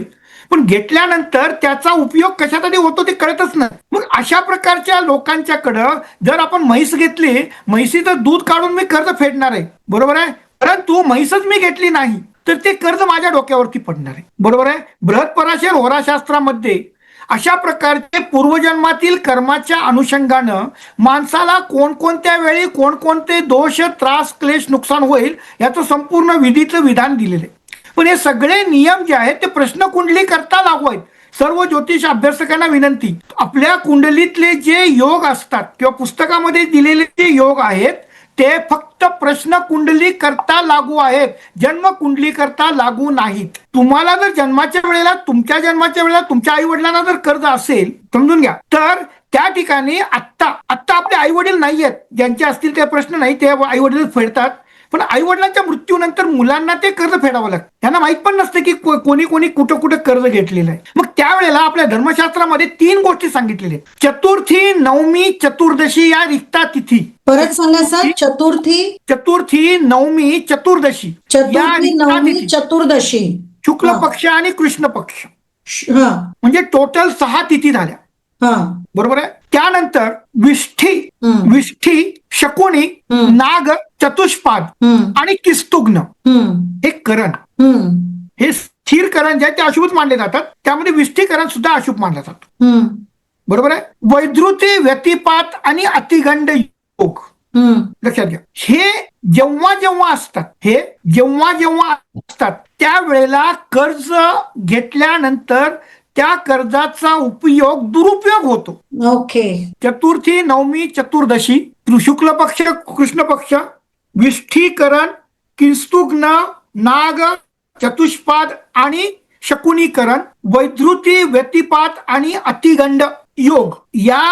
पण घेतल्यानंतर त्याचा उपयोग कशासाठी होतो ते कळतच नाही. मग अशा प्रकारच्या लोकांच्याकडं जर आपण म्हैस घेतली, म्हैसीचं दूध काढून मी कर्ज फेडणार आहे, बरोबर आहे, परंतु म्हैसच मी घेतली नाही तर ते कर्ज माझ्या डोक्यावरती पडणार आहे. बरोबर आहे. बृहत्पराशर होराशास्त्रामध्ये अशा प्रकारचे पूर्वजन्मातील कर्माच्या अनुषंगानं माणसाला कोणकोणत्या वेळी कोणकोणते दोष, त्रास, क्लेश, नुकसान होईल याचं संपूर्ण विधीचं विधान दिलेलं आहे. पण हे सगळे नियम जे आहेत ते प्रश्न कुंडली करता लागू आहेत. सर्व ज्योतिष अभ्यासकांना विनंती, आपल्या कुंडलीतले जे योग असतात किंवा पुस्तकामध्ये दिलेले जे योग आहेत ते फक्त प्रश्न कुंडली करता लागू आहेत, जन्म कुंडली करता लागू नाहीत. तुम्हाला जर तुमच्या जन्माच्या वेळेला तुमच्या आई वडिलांना जर कर्ज असेल, समजून घ्या, तर त्या ठिकाणी आत्ता आपले आई वडील नाही आहेत, ज्यांचे असतील ते प्रश्न नाही, ते आई वडील फेडतात, पण आई वडिलांच्या मृत्यूनंतर मुलांना ते कर्ज फेडावं लागतं. त्यांना माहित पण नसते की कोणी कुठं कर्ज घेतलेलं आहे. मग त्यावेळेला आपल्या धर्मशास्त्रामध्ये 3 गोष्टी सांगितलेल्या आहेत. चतुर्थी, नवमी, चतुर्दशी या रिक्ता तिथी. परत सांगा सर. चतुर्थी, नवमी, चतुर्दशी. चतुर्दशी शुक्ल पक्ष आणि कृष्ण पक्ष, म्हणजे टोटल 6 तिथी झाल्या. बरोबर आहे. त्यानंतर विष्ठी, शकुनी, नाग, चतुष्पाद आणि किस्तुग्न हे करण, हे स्थिर करण जे आहे ते अशुभ मानले जातात. त्यामध्ये विष्ठीकरण सुद्धा अशुभ मानला जातो. बरोबर आहे. वैधृती, व्यतिपात आणि अतिगंड योग लक्षात घ्या. हे जेव्हा असतात त्यावेळेला कर्ज घेतल्यानंतर त्या कर्जाचा दुरुपयोग होतो. ओके. चतुर्थी, नवमी, चतुर्दशी, शुक्ल पक्ष, कृष्ण पक्ष, विष्ठीकरण, किंस्तुग्न, नाग, चतुष्पाद आणि शकुनीकरण, वैधृती, व्यतिपात आणि अतिगंड योग या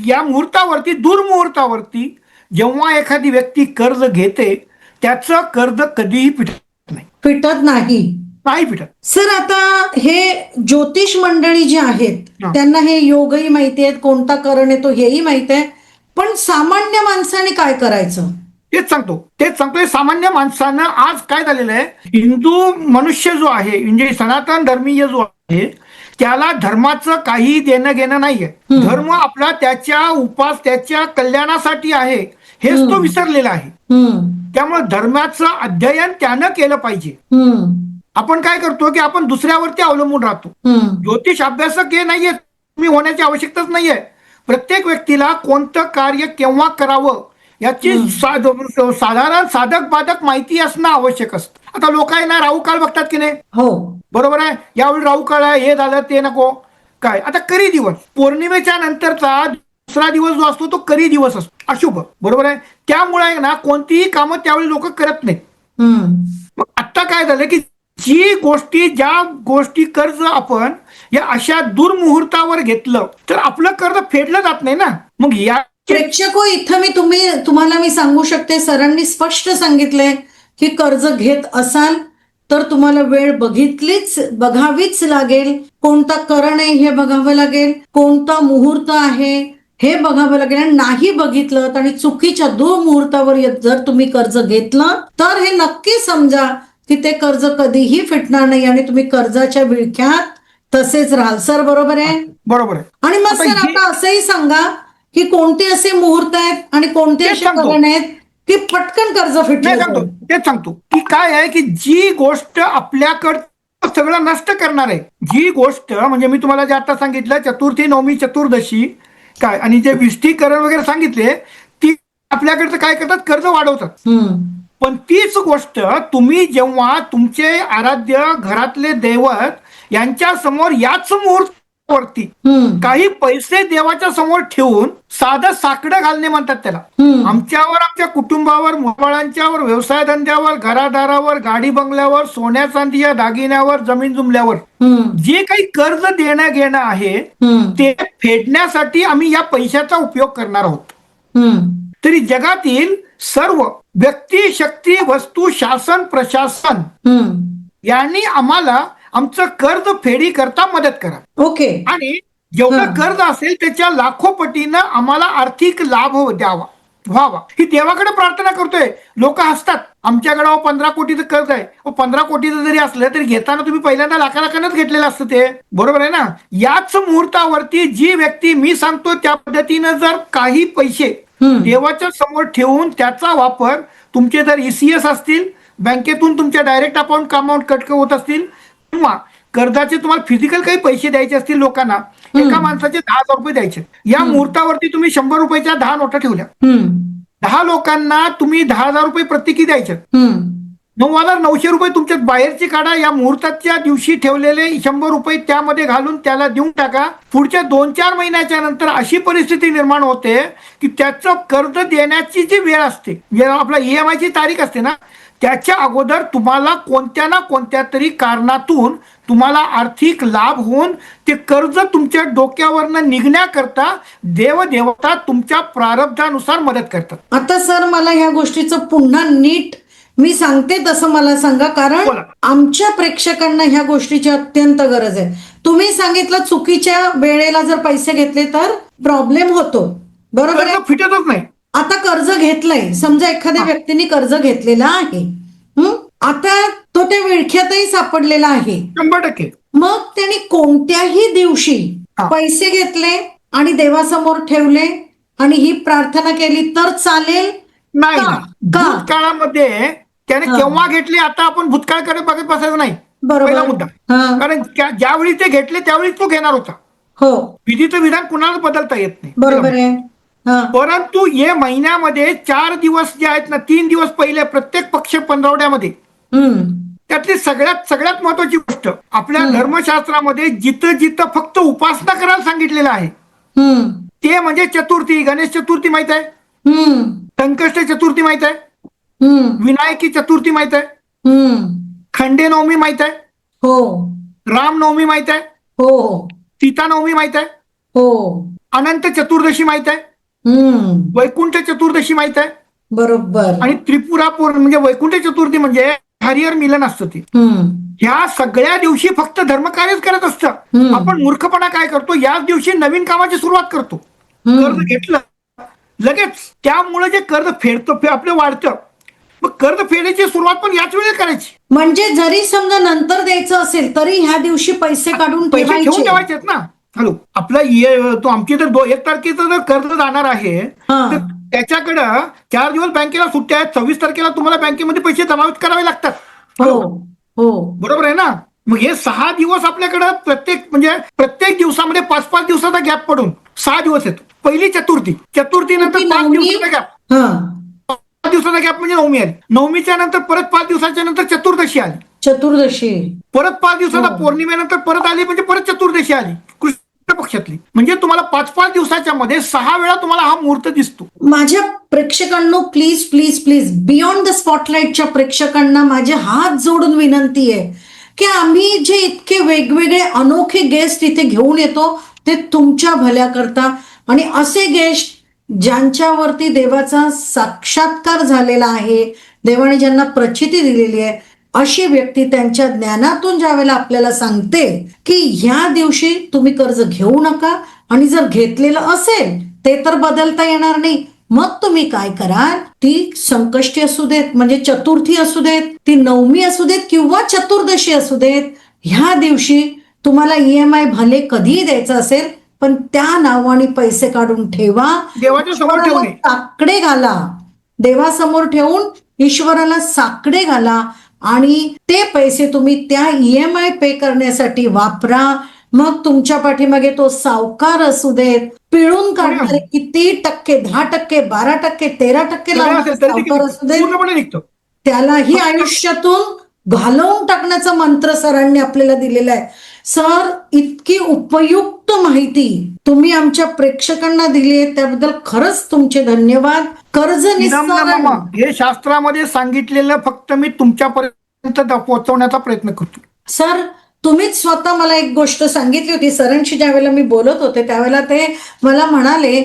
या मुहूर्तावरती, दुर्मुहूर्तावरती जेव्हा एखादी व्यक्ती कर्ज घेते त्याचं कर्ज कधीही फिटत नाही, फिटत नाही. नाही फिटत. सर आता हे ज्योतिष मंडळी जी आहेत हा. त्यांना हे योगही माहिती आहेत, कोणता करण येतो हेही माहित आहे, पण सामान्य माणसाने काय करायचं? तेच सांगतोय. सामान्य माणसानं आज काय झालेलं आहे, हिंदू मनुष्य जो आहे म्हणजे सनातन धर्मीय जो आहे त्याला धर्माचं काही देणं घेणं नाहीये. धर्म आपला त्याच्या उपास त्याच्या कल्याणासाठी आहे हेच तो विसरलेला आहे. त्यामुळे धर्माचं अध्ययन त्यानं केलं पाहिजे. आपण काय करतो की आपण दुसऱ्यावरती अवलंबून राहतो. ज्योतिष अभ्यासक हे नाहीये, तुम्ही होण्याची आवश्यकताच नाहीये. प्रत्येक व्यक्तीला कोणतं कार्य केव्हा करावं याची साधारण साधक बाधक माहिती असणं आवश्यक असतं. आता लोक आहे ना राहू काळ बघतात की नाही, हो बरोबर आहे, यावेळी राहू काळ आहे, हे झालं ते नको काय. आता करी दिवस, पौर्णिमेच्या नंतरचा दुसरा दिवस जो असतो तो करी दिवस असतो, अशुभ, बरोबर आहे. त्यामुळे ना कोणतीही कामं त्यावेळी लोक करत नाहीत. मग आता काय झालं की ज्या गोष्टी कर्ज आपण या अशा दुर्मुहूर्तावर घेतलं तर आपलं कर्ज फेडलं जात नाही ना. मग या प्रेक्षको, इथं तुम्हाला मी सांगू शकते, सरांनी स्पष्ट सांगितलंय की कर्ज घेत असाल तर तुम्हाला वेळ बघावीच लागेल, कोणता करण आहे हे बघावं लागेल, कोणता मुहूर्त आहे हे बघावं लागेल. आणि नाही बघितलं आणि चुकीच्या दुर्मुहूर्तावर जर तुम्ही कर्ज घेतलं तर हे नक्की समजा की ते कर्ज कधीही फिटणार नाही आणि तुम्ही कर्जाच्या विळख्यात तसेच राहाल. सर बरोबर आहे? बरोबर आहे. आणि मग सर आता असंही सांगा की कोणते असे मुहूर्त आहेत आणि कोणते असे करण आहेत की पटकन कर्ज फिटलं? तेच सांगतो की काय आहे की जी गोष्ट आपल्याकडं सगळं नष्ट करणार आहे, जी गोष्ट म्हणजे मी तुम्हाला जे आता सांगितलं चतुर्थी, नवमी, चतुर्दशी काय आणि जे विष्टीकरण वगैरे सांगितले, ती आपल्याकडचं काय करतात, कर्ज वाढवतात. पण तीच गोष्ट तुम्ही जेव्हा तुमचे आराध्य घरातले दैवत यांच्या समोर याच मुहूर्तावरती काही पैसे देवाच्या समोर ठेवून साधं साकडं घालणे म्हणतात त्याला, आमच्यावर, आमच्या कुटुंबावर, मुलांच्यावर, व्यवसाय धंद्यावर, घरादारावर, गाडी बंगल्यावर, सोन्या चांदीच्या दागिन्यावर, जमीन जुमल्यावर जे काही कर्ज देणं घेणं आहे ते फेडण्यासाठी आम्ही या पैशाचा उपयोग करणार आहोत. तरी जगातील सर्व व्यक्ती, शक्ती, वस्तू, शासन, प्रशासन यांनी आम्हाला आमचं कर्ज फेडी करता मदत करा. ओके. आणि जेवढं कर्ज असेल त्याच्या लाखो पटीनं आम्हाला आर्थिक लाभ व्हावा ही देवाकडे प्रार्थना करतोय. लोक हसतात, आमच्याकडे 15 कोटीचं कर्ज आहे. 15 कोटीचं जरी असलं तरी घेताना तुम्ही पहिल्यांदा लाखानच घेतलेलं असतं ते, बरोबर आहे ना. याच मुहूर्तावरती जी व्यक्ती मी सांगतो त्या पद्धतीनं जर काही पैसे देवाच्या समोर ठेवून त्याचा वापर, तुमचे जर ECS असतील, बँकेतून तुमच्या डायरेक्ट अकाउंट कट होत असतील, किंवा कर्जाचे तुम्हाला फिजिकल काही पैसे द्यायचे असतील लोकांना, एका माणसाचे 10,000 रुपये द्यायचे, या मुहूर्तावरती तुम्ही 100 रुपयाच्या 10 नोटा ठेवल्या, 10 लोकांना तुम्ही 10,000 रुपये प्रत्येकी द्यायचे, 9,900 रुपये तुमच्या बाहेरची काढा, या मुहूर्ताच्या दिवशी ठेवलेले 100 रुपये त्यामध्ये घालून त्याला देऊन टाका. पुढच्या 2-4 महिन्याच्या नंतर अशी परिस्थिती निर्माण होते की त्याचं कर्ज देण्याची जी वेळ असते, आपला EMI ची तारीख असते ना, त्याच्या अगोदर तुम्हाला कोणत्या ना कोणत्या तरी कारणातून तुम्हाला आर्थिक लाभ होऊन ते कर्ज तुमच्या डोक्यावरनं निघण्याकरता देवदेवता तुमच्या प्रारब्धानुसार मदत करतात. आता सर मला ह्या गोष्टीचं पुन्हा नीट मी सांगते तसं मला सांगा, कारण आमच्या प्रेक्षकांना ह्या गोष्टीची अत्यंत गरज आहे. तुम्ही सांगितलं चुकीच्या वेळेला जर पैसे घेतले तर प्रॉब्लेम होतो, बरोबर आहे, फिटतच नाही. आता कर्ज घेतलंय, समजा एखाद्या व्यक्तीने कर्ज घेतलेला आहे, आता तो त्या विळख्यातही सापडलेला आहे 100%. मग त्यांनी कोणत्याही दिवशी पैसे घेतले आणि देवासमोर ठेवले आणि ही प्रार्थना केली तर चालेल? नाही, भूतकाळामध्ये त्याने केव्हा घेतले, आता आपण भूतकाळकडे बघत बसायचं नाही, पहिला मुद्दा. कारण ज्यावेळी ते घेतले त्यावेळी तो घेणार होता. हो, विधीचं विधान कुणाला बदलता येत नाही, बरोबर आहे. परंतु या महिन्यामध्ये 4 दिवस जे आहेत ना, 3 दिवस पहिले प्रत्येक पक्ष पंधरवड्यामध्ये, त्यातली सगळ्यात महत्वाची गोष्ट आपल्या धर्मशास्त्रामध्ये जिथं जिथं फक्त उपासना करायला सांगितलेलं आहे ते म्हणजे चतुर्थी, गणेश चतुर्थी माहित आहे, संकष्ट चतुर्थी माहित आहे, विनायकी चतुर्थी माहित आहे, खंडे नवमी माहित आहे, हो, रामनवमी माहित आहे, हो, सीता नवमी माहित आहे, हो, अनंत चतुर्दशी माहित आहे, वैकुंठ चतुर्दशी माहित आहे, बरोबर. आणि त्रिपुरा पौर्णिमा म्हणजे वैकुंठ चतुर्थी म्हणजे हरिहर मिलन असतं ते. ह्या सगळ्या दिवशी फक्त धर्मकार्यच करत असतं. आपण मूर्खपणा काय करतो, याच दिवशी नवीन कामाची सुरुवात करतो. कर्ज घेतलं लगेच, त्यामुळे जे कर्ज फेडतो आपलं वाढतं. मग कर्ज फेडायची सुरुवात पण याच वेळेला करायची. म्हणजे जरी समजा नंतर द्यायचं असेल तरी ह्या दिवशी पैसे काढून पैसे ठेवून ठेवायचे. ठेवायचे ना. हॅलो, आपला तो आमची तर 1 तारखेचं जर कर्ज जाणार आहे तर त्याच्याकडं 4 दिवस बँकेला सुट्ट्या आहेत, 26 तारखेला तुम्हाला बँकेमध्ये पैसे जमा करावे लागतात. बरोबर आहे ना. मग हे 6 दिवस आपल्याकडं प्रत्येक दिवसामध्ये 5-5 दिवसाचा गॅप पडून 6 दिवस येतो. पहिली चतुर्थी नंतर 5 दिवसाचा गॅप, 5 दिवसाचा गॅप म्हणजे नवमी आली. नवमीच्या नंतर परत 5 दिवसाच्या नंतर चतुर्दशी आली. परत 5 दिवसाचा पौर्णिमेनंतर परत आली म्हणजे परत चतुर्दशी आली कृष्ण पक्षातली. म्हणजे तुम्हाला 5-5 दिवसाच्या मध्ये 6 वेळा तुम्हाला हा मुहूर्त दिसतो. माझ्या प्रेक्षकांनो, please please please, beyond the स्पॉटलाइटच्या प्रेक्षकांना माझे हात जोडून विनंती आहे की आम्ही जे इतके वेगवेगळे अनोखे गेस्ट इथे घेऊन येतो ते तुमच्या भल्या करता, आणि असे गेस्ट ज्यांच्यावरती देवाचा साक्षात्कार झालेला आहे, देवाने ज्यांना प्रचिती दिलेली आहे, अशी व्यक्ती त्यांच्या ज्ञानातून ज्यावेळेला आपल्याला सांगते की ह्या दिवशी तुम्ही कर्ज घेऊ नका, आणि जर घेतलेलं असेल ते तर बदलता येणार नाही, मग तुम्ही काय कराल, ती संकष्टी असू देत, म्हणजे चतुर्थी असू देत, ती नवमी असू देत किंवा चतुर्दशी असू देत, ह्या दिवशी तुम्हाला EMI भले कधीही द्यायचं असेल पण त्या नावाने पैसे काढून ठेवा. देवाच्या समोर ठेवणे, साकडे घाला, देवासमोर ठेवून ईश्वराला साकडे घाला, आणि ते पैसे तुम्ही त्या EMI पे करण्यासाठी वापरा. मग तुमच्या पाठीमागे तो सावकार असू देत, पिळून काढणारे किती टक्के, 10%, 12%, 13% सावकार असू देत, त्यालाही आयुष्यातून घालवून टाकण्याचा मंत्र सरांनी आपल्याला दिलेला आहे. सर, इतकी उपयुक्त माहिती तुम्ही आमच्या प्रेक्षकांना दिली आहे, त्याबद्दल खरंच तुमचे धन्यवाद. कर्ज निस्तारण हे शास्त्रामध्ये सांगितलेलं फक्त मी तुमच्यापर्यंत पोहोचवण्याचा प्रयत्न करतो. सर, तुम्हीच स्वतः मला एक गोष्ट सांगितली होती, सरांशी ज्यावेळेला मी बोलत होते त्यावेळेला ते मला म्हणाले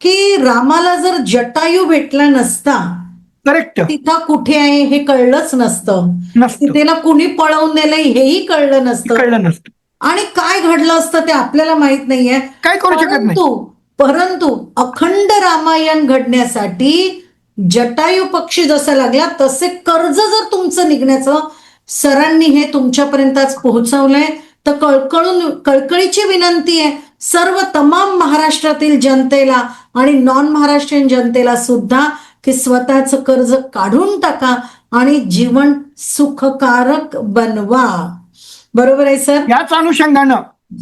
की रामाला जर जटायू भेटला नसता, करेक्ट, तिथं कुठे आहे हे कळलंच नसतं, तिथेला कुणी पळवून नेलं हेही कळलं नसतं, आणि काय घडलं असतं ते आपल्याला माहित नाहीये, काय करू शकत नाही. परंतु अखंड रामायण घडण्यासाठी जटायू पक्षी जसा लागला तसे कर्ज जर तुमचं निघण्याचं सरांनी हे तुमच्यापर्यंत आज पोहोचवलंय, तर कळकळीची विनंती आहे सर्व तमाम महाराष्ट्रातील जनतेला आणि नॉन महाराष्ट्रीयन जनतेला सुद्धा की स्वतःचं कर्ज काढून टाका आणि जीवन सुखकारक बनवा. बरोबर आहे सर. याच अनुषंगानं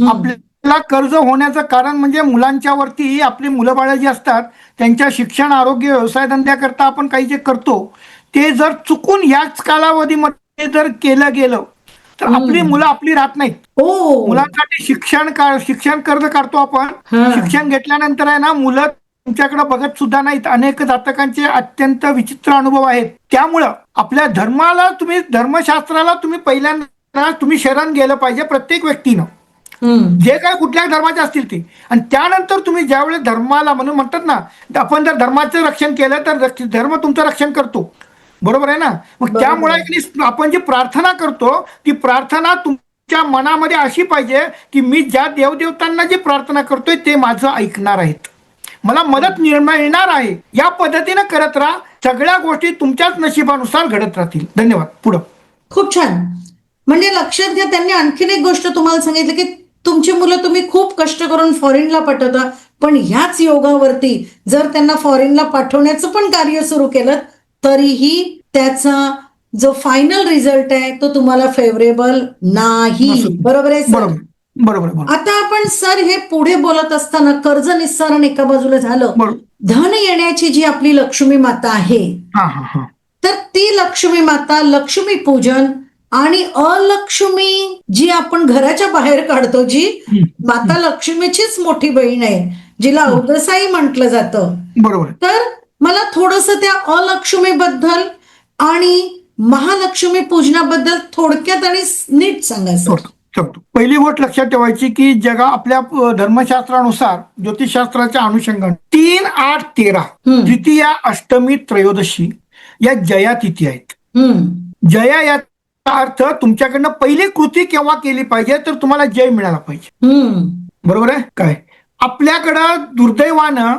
आपल्याला कर्ज होण्याचं कारण म्हणजे मुलांच्या वरती आपली मुलं बाळ जी असतात त्यांच्या शिक्षण, आरोग्य, व्यवसाय धंद्याकरता आपण काही जे करतो ते जर चुकून याच कालावधीमध्ये जर केलं गेलं तर आपली मुलं आपली राहत नाहीत. मुलांसाठी शिक्षण कर्ज काढतो आपण. शिक्षण घेतल्यानंतर आहे ना, मुलं तुमच्याकडे बघत सुद्धा नाहीत. अनेक जातकांचे अत्यंत विचित्र अनुभव आहेत. त्यामुळं आपल्या धर्माला तुम्ही, धर्मशास्त्राला तुम्ही पहिल्यांदा तुम्ही शरण गेलं पाहिजे प्रत्येक व्यक्तीनं, जे काय कुठल्या धर्माचे असतील ते. आणि त्यानंतर तुम्ही ज्यावेळेस धर्माला, म्हणून म्हणतात ना, आपण जर धर्माचं रक्षण केलं तर धर्म तुमचं रक्षण करतो. बरोबर आहे ना. मग त्यामुळे आपण जी प्रार्थना करतो ती प्रार्थना तुमच्या मनामध्ये अशी पाहिजे की मी ज्या देवदेवतांना जी प्रार्थना करतोय ते माझं ऐकणार आहेत, मला मदत मिळणार आहे. या पद्धतीनं करत राहा, सगळ्या गोष्टी तुमच्याच नशिबानुसार घडत राहतील. धन्यवाद. पुढं. खूप छान. म्हणजे लक्षात घ्या, त्यांनी आणखीन एक गोष्ट तुम्हाला सांगितली की तुमची मुलं तुम्ही खूप कष्ट करून फॉरेनला पाठवता, पण ह्याच योगावरती जर त्यांना फॉरेनला पाठवण्याचं पण कार्य सुरू केलं तरीही त्याचा जो फायनल रिझल्ट आहे तो तुम्हाला फेवरेबल नाही. बरोबर आहे सर. बरोबर. आता आपण सर हे पुढे बोलत असताना कर्ज निस्सारण एका बाजूला झालं, धन येण्याची जी आपली लक्ष्मी माता आहे, तर ती लक्ष्मी माता, लक्ष्मी पूजन आणि अलक्ष्मी जी आपण घराच्या बाहेर काढतो, जी माता लक्ष्मीचीच मोठी बहीण आहे, जिला अवदसाई म्हटलं जातं. बरोबर. तर मला थोडस त्या अलक्ष्मी बद्दल आणि महालक्ष्मी पूजनाबद्दल थोडक्यात आणि नीट सांगा सर. सांगतो. पहिली गोष्ट लक्षात ठेवायची की जगा आपल्या धर्मशास्त्रानुसार ज्योतिषशास्त्राच्या अनुषंगाने 3, 8, 13 द्वितीया, अष्टमी, त्रयोदशी या जया तिथी आहेत. जया याचा अर्थ तुमच्याकडनं पहिली कृती केव्हा केली पाहिजे तर तुम्हाला जय मिळाला पाहिजे. बरोबर आहे काय? आपल्याकडं दुर्दैवानं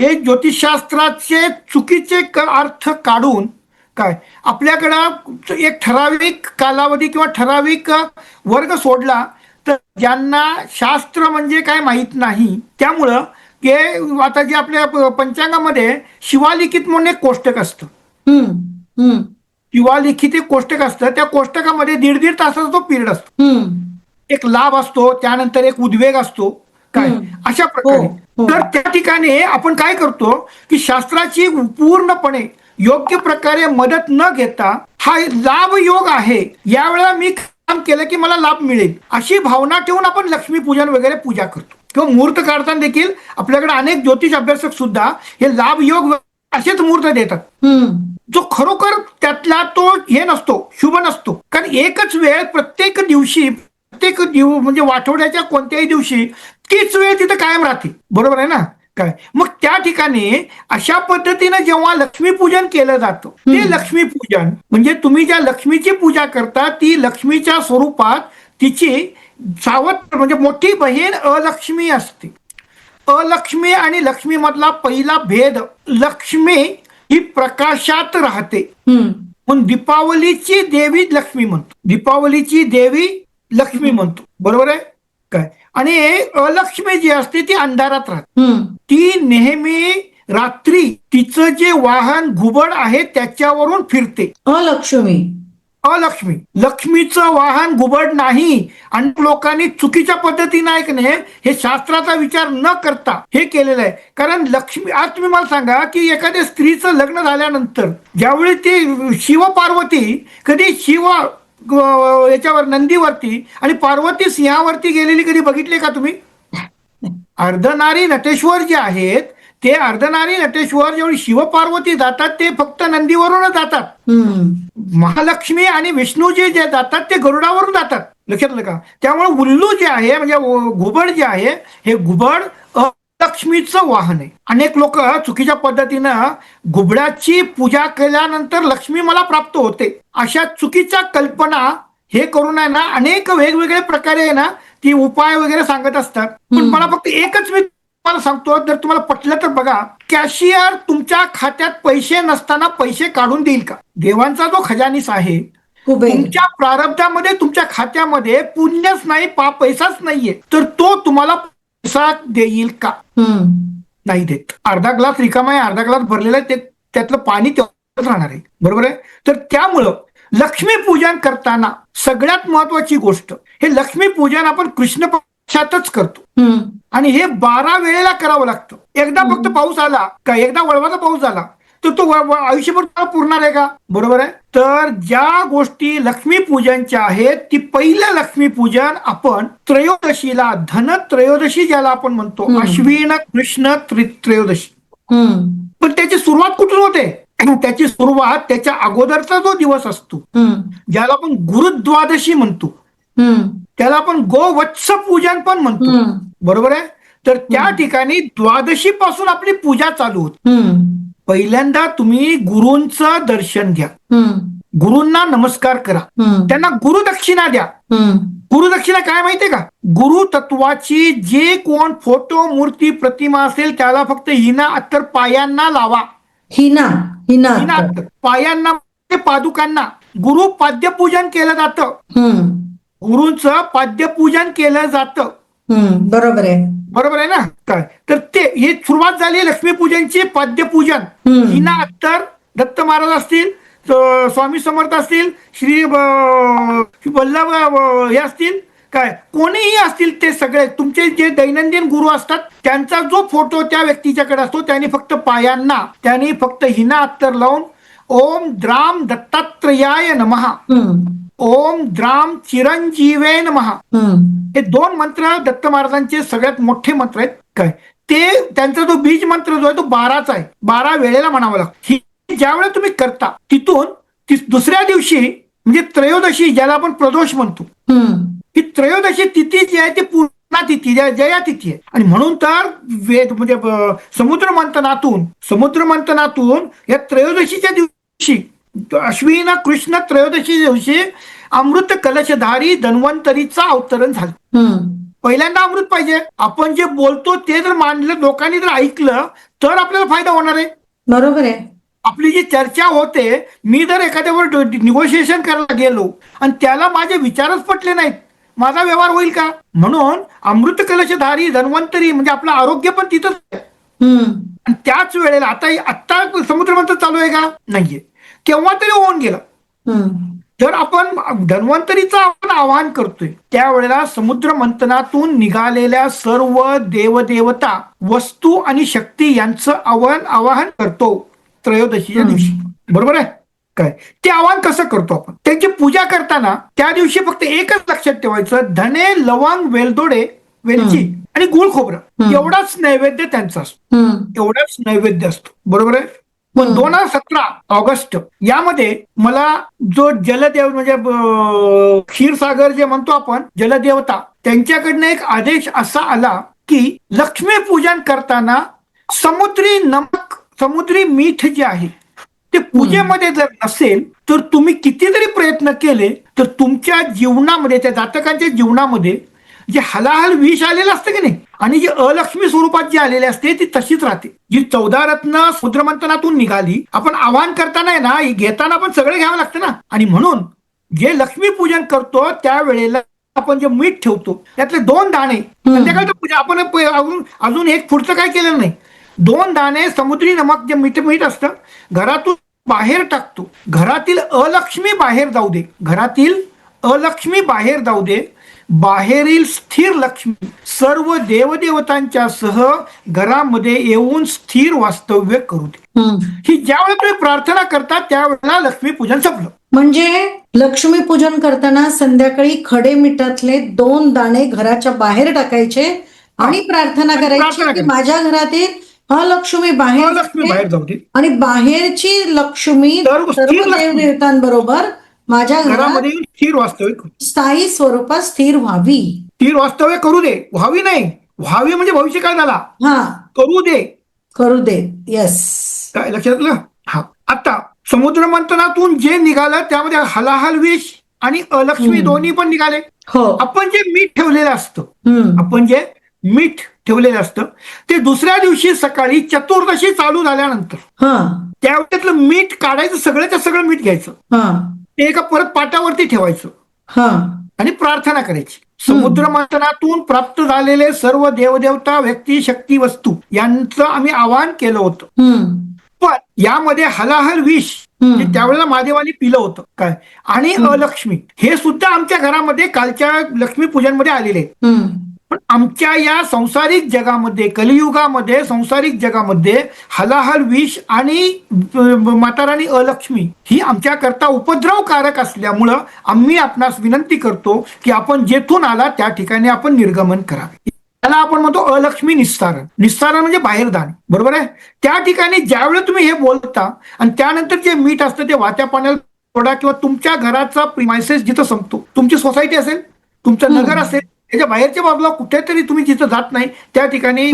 हे ज्योतिषशास्त्राचे चुकीचे अर्थ काढून काय आपल्याकडं एक ठराविक कालावधी किंवा ठराविक वर्ग सोडला तर ज्यांना शास्त्र म्हणजे काय माहीत नाही त्यामुळं हे आता जे आपल्या पंचांगामध्ये शिवालिखित म्हणून एक कोष्टक असतं. शिवालिखित एक कोष्टक असतं. त्या कोष्टकामध्ये 1.5 तासाचा तो पिरियड असतो. एक लाभ असतो, त्यानंतर एक उद्वेग असतो काय अशा प्रकारे. तर त्या ठिकाणी आपण काय करतो की शास्त्राची पूर्णपणे योग्य प्रकारे मदत न घेता हा लाभ योग आहे, यावेळेला मी काम केलं की मला लाभ मिळेल अशी भावना ठेवून आपण लक्ष्मीपूजन वगैरे पूजा करतो. किंवा मुहूर्त काढताना देखील आपल्याकडे अनेक ज्योतिष अभ्यासक सुद्धा हे लाभ योग असेच मुहूर्त देतात, जो खरोखर त्यातला तो हे नसतो, शुभ नसतो. कारण एकच वेळ प्रत्येक दिवशी म्हणजे आठवड्याच्या कोणत्याही दिवशी तीच वेळ तिथे कायम राहते. बरोबर आहे ना काय? मग त्या ठिकाणी अशा पद्धतीनं जेव्हा लक्ष्मीपूजन केलं जातं ते लक्ष्मीपूजन म्हणजे तुम्ही ज्या लक्ष्मीची पूजा करता ती लक्ष्मीच्या स्वरूपात तिची सावत्र म्हणजे मोठी बहीण अलक्ष्मी असते. अलक्ष्मी आणि लक्ष्मी मधला पहिला भेद, लक्ष्मी ही प्रकाशात राहते म्हणून दीपावलीची देवी लक्ष्मी म्हणतो. दीपावलीची देवी लक्ष्मी म्हणतो. बरोबर आहे काय? आणि अलक्ष्मी जी असते ती अंधारात राहते. ती नेहमी रात्री तिचं जे वाहन घुबड आहे त्याच्यावरून फिरते. अलक्ष्मी लक्ष्मीचं वाहन घुबड नाही. आणि लोकांनी चुकीच्या पद्धतीने ऐकणे हे शास्त्राचा विचार न करता हे केलेलं आहे. कारण लक्ष्मी, आज तुम्ही मला सांगा की एखाद्या स्त्रीचं लग्न झाल्यानंतर ज्यावेळी ती शिव पार्वती कधी शिव याच्यावर नंदीवरती आणि पार्वती सिंहावरती गेलेली कधी बघितले का तुम्ही? अर्धनारी नटेश्वर जे आहेत ते अर्धनारी नटेश्वर जेवढी शिवपार्वती जातात ते फक्त नंदीवरूनच जातात. महालक्ष्मी आणि विष्णूजी जे जातात ते गरुडावरून जातात. लक्षात आलं का? त्यामुळे उल्लू जे आहे म्हणजे घुबड जे आहे हे घुबड लक्ष्मीचं वाहन आहे. अनेक लोक चुकीच्या पद्धतीनं घुबडाची पूजा केल्यानंतर लक्ष्मी मला प्राप्त होते अशा चुकीच्या कल्पना हे करून आहे ना अनेक वेगवेगळे प्रकारे आहे ना ती उपाय वगैरे सांगत असतात. पण मला फक्त एकच मी तुम्हाला सांगतो, जर तुम्हाला पटलं तर बघा, कॅशियर तुमच्या खात्यात पैसे नसताना पैसे काढून देईल का? देवांचा जो खजानीस आहे तुमच्या प्रारब्धामध्ये तुमच्या खात्यामध्ये पुण्यच नाही पैसाच नाहीये तर तो तुम्हाला पैसा देईल का? नाही देत. अर्धा ग्लास रिकामा आहे, अर्धा ग्लास भरलेला आहे, त्यातलं पाणी तेवढंच राहणार आहे. बरोबर आहे? तर त्यामुळं लक्ष्मी पूजन करताना सगळ्यात महत्वाची गोष्ट हे लक्ष्मी पूजन आपण कृष्ण पक्षातच करतो आणि हे 12 वेळेला करावं लागतं. एकदा फक्त पाऊस आला का, एकदा वळवाचा पाऊस झाला तर तो आयुष्यभर पुरणार आहे का? बरोबर आहे? तर ज्या गोष्टी लक्ष्मी पूजनच्या आहेत ती पहिलं लक्ष्मी पूजन आपण त्रयोदशीला, धनत्रयोदशी ज्याला आपण म्हणतो, अश्विन कृष्ण त्रयोदशी. पण त्याची सुरुवात कुठून होते? त्याची सुरुवात त्याच्या अगोदरचा जो दिवस असतो ज्याला आपण गुरुद्वादशी म्हणतो, त्याला आपण गोवत्स पूजन पण म्हणतो. बरोबर आहे? तर त्या ठिकाणी द्वादशी पासून आपली पूजा चालू होते. पहिल्यांदा तुम्ही गुरूंचं दर्शन घ्या, गुरूंना नमस्कार करा, त्यांना गुरुदक्षिणा द्या. गुरुदक्षिणा काय माहितीये का? गुरु तत्वाची जे कोण फोटो, मूर्ती, प्रतिमा असेल त्याला फक्त हिना अत्तर पायांना लावा. हिना अत्तर पायांना, पादुकांना. गुरु पाद्यपूजन केलं जातं, गुरूंचं पाद्यपूजन केलं जातं. बरोबर आहे. बरोबर आहे ना काय? तर ते ही सुरुवात झाली लक्ष्मीपूजनची. पाद्यपूजन हिना अत्तर, दत्त महाराज असतील, स्वामी समर्थ असतील, श्री वल्लभ हे असतील, काय कोणीही असतील, ते सगळे तुमचे जे दैनंदिन गुरु असतात त्यांचा जो फोटो त्या व्यक्तीच्याकडे असतो त्यांनी फक्त पायांना त्यांनी फक्त हिना अत्तर लावून ओम द्राम दत्तात्रयाय नमः, ओम द्राम चिरंजीवे नमः, हे 2 मंत्र दत्त महाराजांचे सगळ्यात मोठे मंत्र आहेत. काय ते त्यांचा जो बीज मंत्र जो आहे तो 12चा आहे. 12 वेळेला म्हणावा लागतो. ज्या वेळेला तुम्ही करता तिथून दुसऱ्या दिवशी म्हणजे त्रयोदशी ज्याला आपण प्रदोष म्हणतो, ही त्रयोदशी तिथी जी आहे ती पूर्णा तिथी जया तिथी आहे. आणि म्हणून तर वेद म्हणजे समुद्र मंथनातून या त्रयोदशीच्या दिवशी अश्विन कृष्ण त्रयोदशी दिवशी अमृत कलशधारी धन्वंतरीचा अवतरण झालं. पहिल्यांदा अमृत पाहिजे. आपण जे बोलतो ते जर मानलं, लोकांनी जर ऐकलं तर आपल्याला फायदा होणार आहे. बरोबर आहे. आपली जी चर्चा होते, मी जर एखाद्यावर निगोशिएशन करायला गेलो आणि त्याला माझे विचारच पटले नाहीत, माझा व्यवहार होईल का? म्हणून अमृत कलशधारी धन्वंतरी म्हणजे आपलं आरोग्य पण तिथंच आहे. आणि त्याच वेळेला आता समुद्र मंथन चालू आहे का? नाहीये. केव्हा तरी होऊन गेलं. जर आपण धन्वंतरीचं आपण आवाहन करतोय त्यावेळेला समुद्र मंथनातून निघालेल्या सर्व देवदेवता, वस्तू आणि शक्ती यांचं आवाहन करतो त्रयोदशीच्या दिवशी. बरोबर आहे काय? ते आवाहन कसं करतो आपण? त्यांची पूजा करताना त्या दिवशी फक्त एकच लक्षात ठेवायचं, धने, लवंग, वेलदोडे, वेलची आणि गुळ खोबरं एवढाच नैवेद्य त्यांचा असतो. एवढाच नैवेद्य असतो. बरोबर आहे. पण 2017 ऑगस्ट यामध्ये मला जो जलदेव म्हणजे क्षीरसागर जे म्हणतो आपण जलदेवता, त्यांच्याकडनं एक आदेश असा आला की लक्ष्मी पूजन करताना समुद्री नमक, समुद्री मीठ जे आहे ते पूजेमध्ये जर नसेल तर तुम्ही कितीतरी प्रयत्न केले तर तुमच्या जीवनामध्ये, त्या जातकांच्या जीवनामध्ये जे हलाहल विष आलेलं असतं की नाही, आणि जी अलक्ष्मी स्वरूपात जी आलेली असते ती तशीच राहते. जी 14 रत्न समुद्रमंथनातून निघाली, आपण आवाहन करताना आहे ना, घेताना पण सगळं घ्यावं लागतं ना. आणि म्हणून जे लक्ष्मी पूजन करतो त्यावेळेला आपण जे मीठ ठेवतो त्यातले 2 दाणे संध्याकाळचं पूजा आपण अजून एक पुढचं काय केलेलं नाही. 2 दाणे समुद्री नमक जे मीठ असतं घरातून बाहेर टाकतो. घरातील अलक्ष्मी बाहेर जाऊ दे, घरातील अलक्ष्मी बाहेर जाऊ दे, बाहेरील स्थिर लक्ष्मी सर्व देवदेवतांच्या सह घरामध्ये येऊन स्थिर वास्तव्य करू दे. ही ज्यावेळेला तुम्ही प्रार्थना करता त्यावेळेला लक्ष्मी पूजन संपलं. म्हणजे लक्ष्मी पूजन करताना संध्याकाळी खडे मिठातले 2 दाणे घराच्या बाहेर टाकायचे आणि प्रार्थना करायची की माझ्या घरातील अलक्ष्मी बाहेर जाऊ दे आणि बाहेरची लक्ष्मी सर्व देवदेवतांबरोबर माझ्या घरामध्ये स्थिर वास्तव्य, स्थायी स्वरूपात स्थिर व्हावी. स्थिर वास्तव्य करू दे. व्हावी नाही, व्हावी म्हणजे भविष्य काय झाला, करू दे. येस, काय लक्षात? हा. आता समुद्र मंथनातून जे निघालं त्यामध्ये हलाहल विष आणि अलक्ष्मी दोन्ही पण निघाले. आपण जे मीठ ठेवलेलं असतं ते दुसऱ्या दिवशी सकाळी चतुर्दशी चालू झाल्यानंतर त्यावेळेतलं मीठ काढायचं, सगळ्याच्या सगळं मीठ घ्यायचं, ते एका परत पाटावरती ठेवायचं आणि प्रार्थना करायची. समुद्र मंथनातून प्राप्त झालेले सर्व देवदेवता, व्यक्ती, शक्ती, वस्तू यांचं आम्ही आवाहन केलं होतं. पण यामध्ये हलाहल विष त्यावेळेला महादेवानी पिलं होतं काय, आणि अलक्ष्मी हे सुद्धा आमच्या घरामध्ये कालच्या लक्ष्मी पूजनमध्ये आलेले आहेत. पण आमच्या या संसारिक जगामध्ये, कलियुगामध्ये संसारिक जगामध्ये हलाहल विष आणि माताराणी अलक्ष्मी ही आमच्या करता उपद्रवकारक असल्यामुळं आम्ही आपणास विनंती करतो की आपण जेथून आला त्या ठिकाणी आपण निर्गमन करावे. त्याला आपण म्हणतो अलक्ष्मी निस्तारण. निस्तारण म्हणजे बाहेर दान. बरोबर आहे. त्या ठिकाणी ज्यावेळेस तुम्ही हे बोलता आणि त्यानंतर जे मीठ असतं ते वाहत्या पाण्याला सोडा, किंवा तुमच्या घराचा प्रिमायसेस जिथं संपतो, तुमची सोसायटी असेल, तुमचं नगर असेल, त्याच्या बाहेरच्या बाजूला कुठेतरी तुम्ही जिथं जात नाही त्या ठिकाणी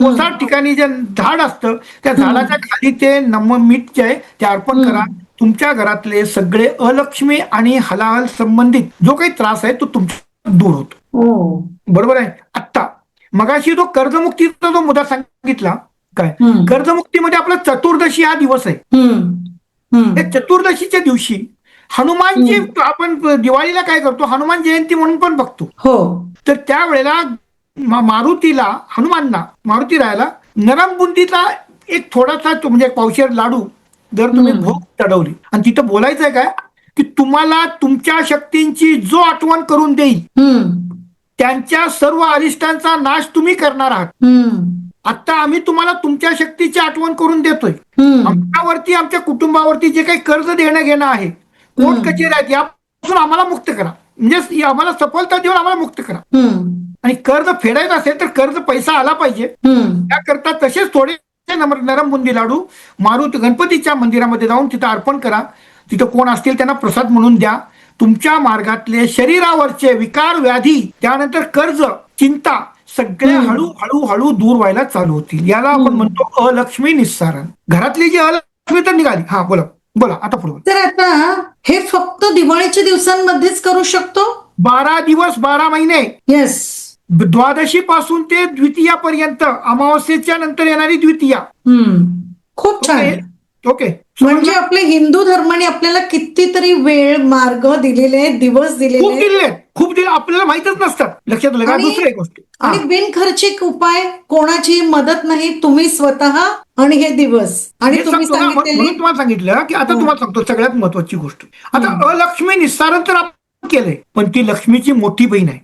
ओसाड ठिकाणी जे झाड असतं त्या झाडाच्या खाली ते मीठ जे आहे ते अर्पण करा. तुमच्या घरातले सगळे अलक्ष्मी आणि हलाहल संबंधित जो काही त्रास आहे तो तुमचा दूर होतो. बरोबर आहे. आत्ता मगाशी जो कर्जमुक्तीचा जो मुद्दा सांगितला काय, कर्जमुक्तीमध्ये आपला चतुर्दशी हा दिवस आहे. चतुर्दशीच्या दिवशी हनुमानची आपण दिवाळीला काय करतो, हनुमान जयंती म्हणून पण बघतो. तर त्यावेळेला मारुती राहायला नरम बुंदीचा एक थोडासा म्हणजे पावशेर लाडू जर तुम्ही भोग चढवली आणि तिथं बोलायचंय काय की तुम्हाला तुमच्या शक्तींची जो आठवण करून देईल त्यांच्या सर्व अरिष्टांचा नाश तुम्ही करणार आहात. आता आम्ही तुम्हाला तुमच्या शक्तीची आठवण करून देतोय. आमच्यावरती, आमच्या कुटुंबावरती जे काही कर्ज देणं घेणं आहे, कोर्ट कचेरी आहेत, यापासून आम्हाला मुक्त करा. म्हणजे आम्हाला सफलता देऊन आम्हाला मुक्त करा. आणि कर्ज फेडायचं असेल तर कर्ज पैसा आला पाहिजे. त्याकरता तसेच थोडे नरम बुंदी लाडू मारुती गणपतीच्या मंदिरामध्ये जाऊन तिथं अर्पण करा. तिथं कोण असतील त्यांना प्रसाद म्हणून द्या. तुमच्या मार्गातले शरीरावरचे विकार व्याधी त्यानंतर कर्ज चिंता सगळे हळूहळू हळू दूर व्हायला चालू होतील. याला आपण म्हणतो अलक्ष्मी निस्सारण. घरातली जी अलक्ष्मी तर निघाली. हा बोला बोला आता पुढे. तर आता हे फक्त दिवाळीच्या दिवसांमध्येच करू शकतो. 12 दिवस 12 महिने, येस, द्वादशी पासून ते द्वितीयापर्यंत, अमावस्येच्या नंतर येणारी द्वितीया. खूप छान. ओके. म्हणजे आपले हिंदू धर्माने आपल्याला कितीतरी वेळ मार्ग दिलेले, दिवस दिलेले, खूप दिले आपल्याला माहितच नसतात. लक्षात आलं का? दुसरी एक गोष्ट, आणि बिनखर्चिक उपाय, कोणाची मदत नाही, तुम्ही स्वतः आणि हे दिवस. आणि तुम्ही म्हणून तुम्हाला सांगितलं की आता तुम्हाला सांगतो सगळ्यात महत्वाची गोष्ट. आता अलक्ष्मी निस्सारण तर आपण केलंय, पण ती लक्ष्मीची मोठी बहीण आहे.